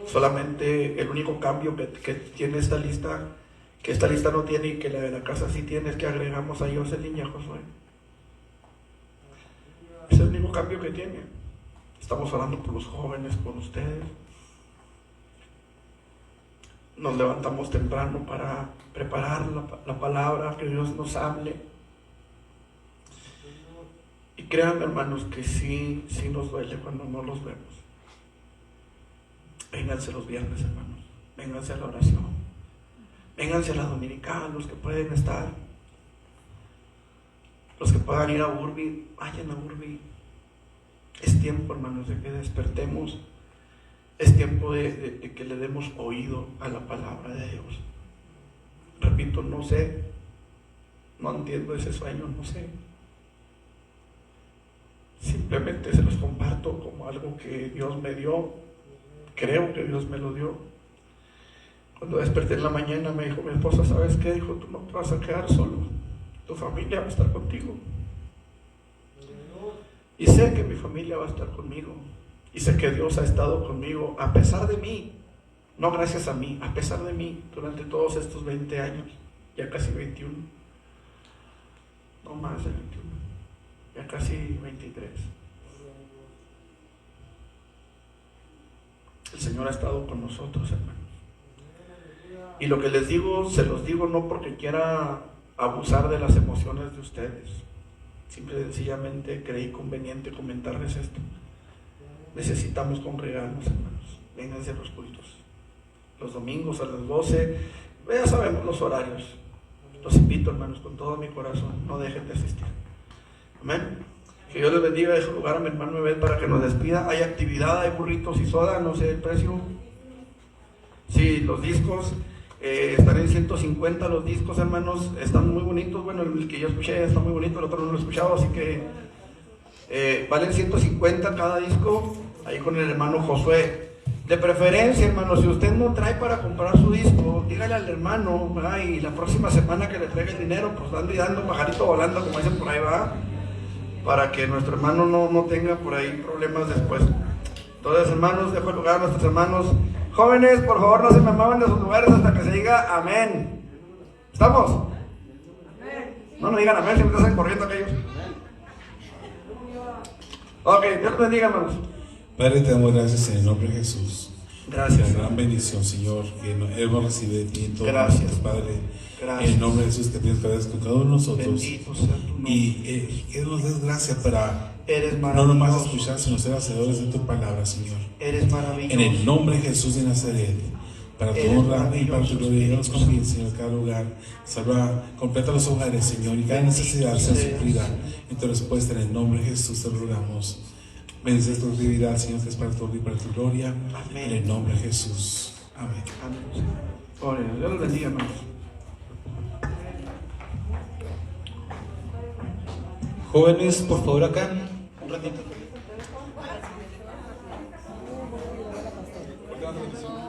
[SPEAKER 1] Solamente el único cambio que tiene esta lista, que esta lista no tiene y que la de la casa sí tiene, es que agregamos a Jocelyn y a Josué. Es el único cambio que tiene. Estamos orando por los jóvenes, por ustedes. Nos levantamos temprano para preparar la palabra, que Dios nos hable. Y créanme, hermanos, que sí nos duele cuando no los vemos. Vénganse los viernes, hermanos. Vénganse a la oración. Vénganse a la dominical, los que pueden estar. Los que puedan ir a Urbi, vayan a Urbi. Es tiempo, hermanos, de que despertemos. Es tiempo de que le demos oído a la palabra de Dios. Repito, no sé, no entiendo ese sueño, no sé. Simplemente se los comparto como algo que Dios me dio. Creo que Dios me lo dio. Cuando desperté en la mañana me dijo mi esposa, ¿sabes qué? Dijo, tú no te vas a quedar solo. Tu familia va a estar contigo. Y sé que mi familia va a estar conmigo. Y sé que Dios ha estado conmigo a pesar de mí. No gracias a mí, a pesar de mí, durante todos estos 20 años. Ya casi 21. No más de 21. Ya casi 23. El Señor ha estado con nosotros, hermanos. Y lo que les digo, se los digo no porque quiera abusar de las emociones de ustedes. Simple y sencillamente creí conveniente comentarles esto. Necesitamos congregarnos, hermanos. Vénganse a los cultos. Los domingos a las 12. Ya sabemos los horarios. Los invito, hermanos, con todo mi corazón. No dejen de asistir. Amén. Que Dios les bendiga. Dejo lugar a mi hermano Ebed para que nos despida. Hay actividad, hay burritos y soda, no sé el precio. Sí, los discos están en 150 los discos, hermanos. Están muy bonitos. Bueno, el que yo escuché está muy bonito, el otro no lo he escuchado, así que valen 150 cada disco. Ahí con el hermano Josué. De preferencia, hermano, si usted no trae para comprar su disco, dígale al hermano, ¿verdad? Y la próxima semana que le traiga el dinero, pues dando y dando, pajarito volando, como dicen por ahí, va, para que nuestro hermano no tenga por ahí problemas después. Entonces, hermanos, dejo el lugar a nuestros hermanos. Jóvenes, por favor, no se me muevan de sus lugares hasta que se diga amén. ¿Estamos? No nos digan amén, siempre están corriendo aquellos. Ok, Dios los bendiga, hermanos.
[SPEAKER 5] Padre, te damos gracias en el nombre de Jesús.
[SPEAKER 1] Gracias.
[SPEAKER 5] La gran bendición, Señor, que hemos recibido de ti en todo
[SPEAKER 1] Gracias,
[SPEAKER 5] nuestro Padre.
[SPEAKER 1] Gracias.
[SPEAKER 5] En el nombre de Jesús te pido que vayas con cada uno de nosotros.
[SPEAKER 1] Bendito sea tu nombre.
[SPEAKER 5] Y que nos des gracia para
[SPEAKER 1] Eres
[SPEAKER 5] no
[SPEAKER 1] maravilloso.
[SPEAKER 5] nomás escuchar, sino ser hacedores de tu palabra, Señor.
[SPEAKER 1] Eres maravilloso.
[SPEAKER 5] En el nombre de Jesús de Nazaret, para tu
[SPEAKER 1] Eres
[SPEAKER 5] honra y para tu
[SPEAKER 1] maravilloso,
[SPEAKER 5] gloria, nos
[SPEAKER 1] Espíritu
[SPEAKER 5] conviene, Señor, cada lugar. Salva, completa los hogares, Señor, y cada necesidad sea
[SPEAKER 1] Bendito
[SPEAKER 5] suplida.
[SPEAKER 1] seas.
[SPEAKER 5] En tu respuesta, en el nombre de Jesús te lo rogamos. Bendice tu actividad, Señor, que es para tu honra y para tu gloria.
[SPEAKER 1] Amén.
[SPEAKER 5] En el nombre de Jesús. Amén.
[SPEAKER 1] Amén. Gloria, Dios los bendiga, hermanos.
[SPEAKER 6] Jóvenes, por favor, acá. Un ratito.
[SPEAKER 5] Gracias.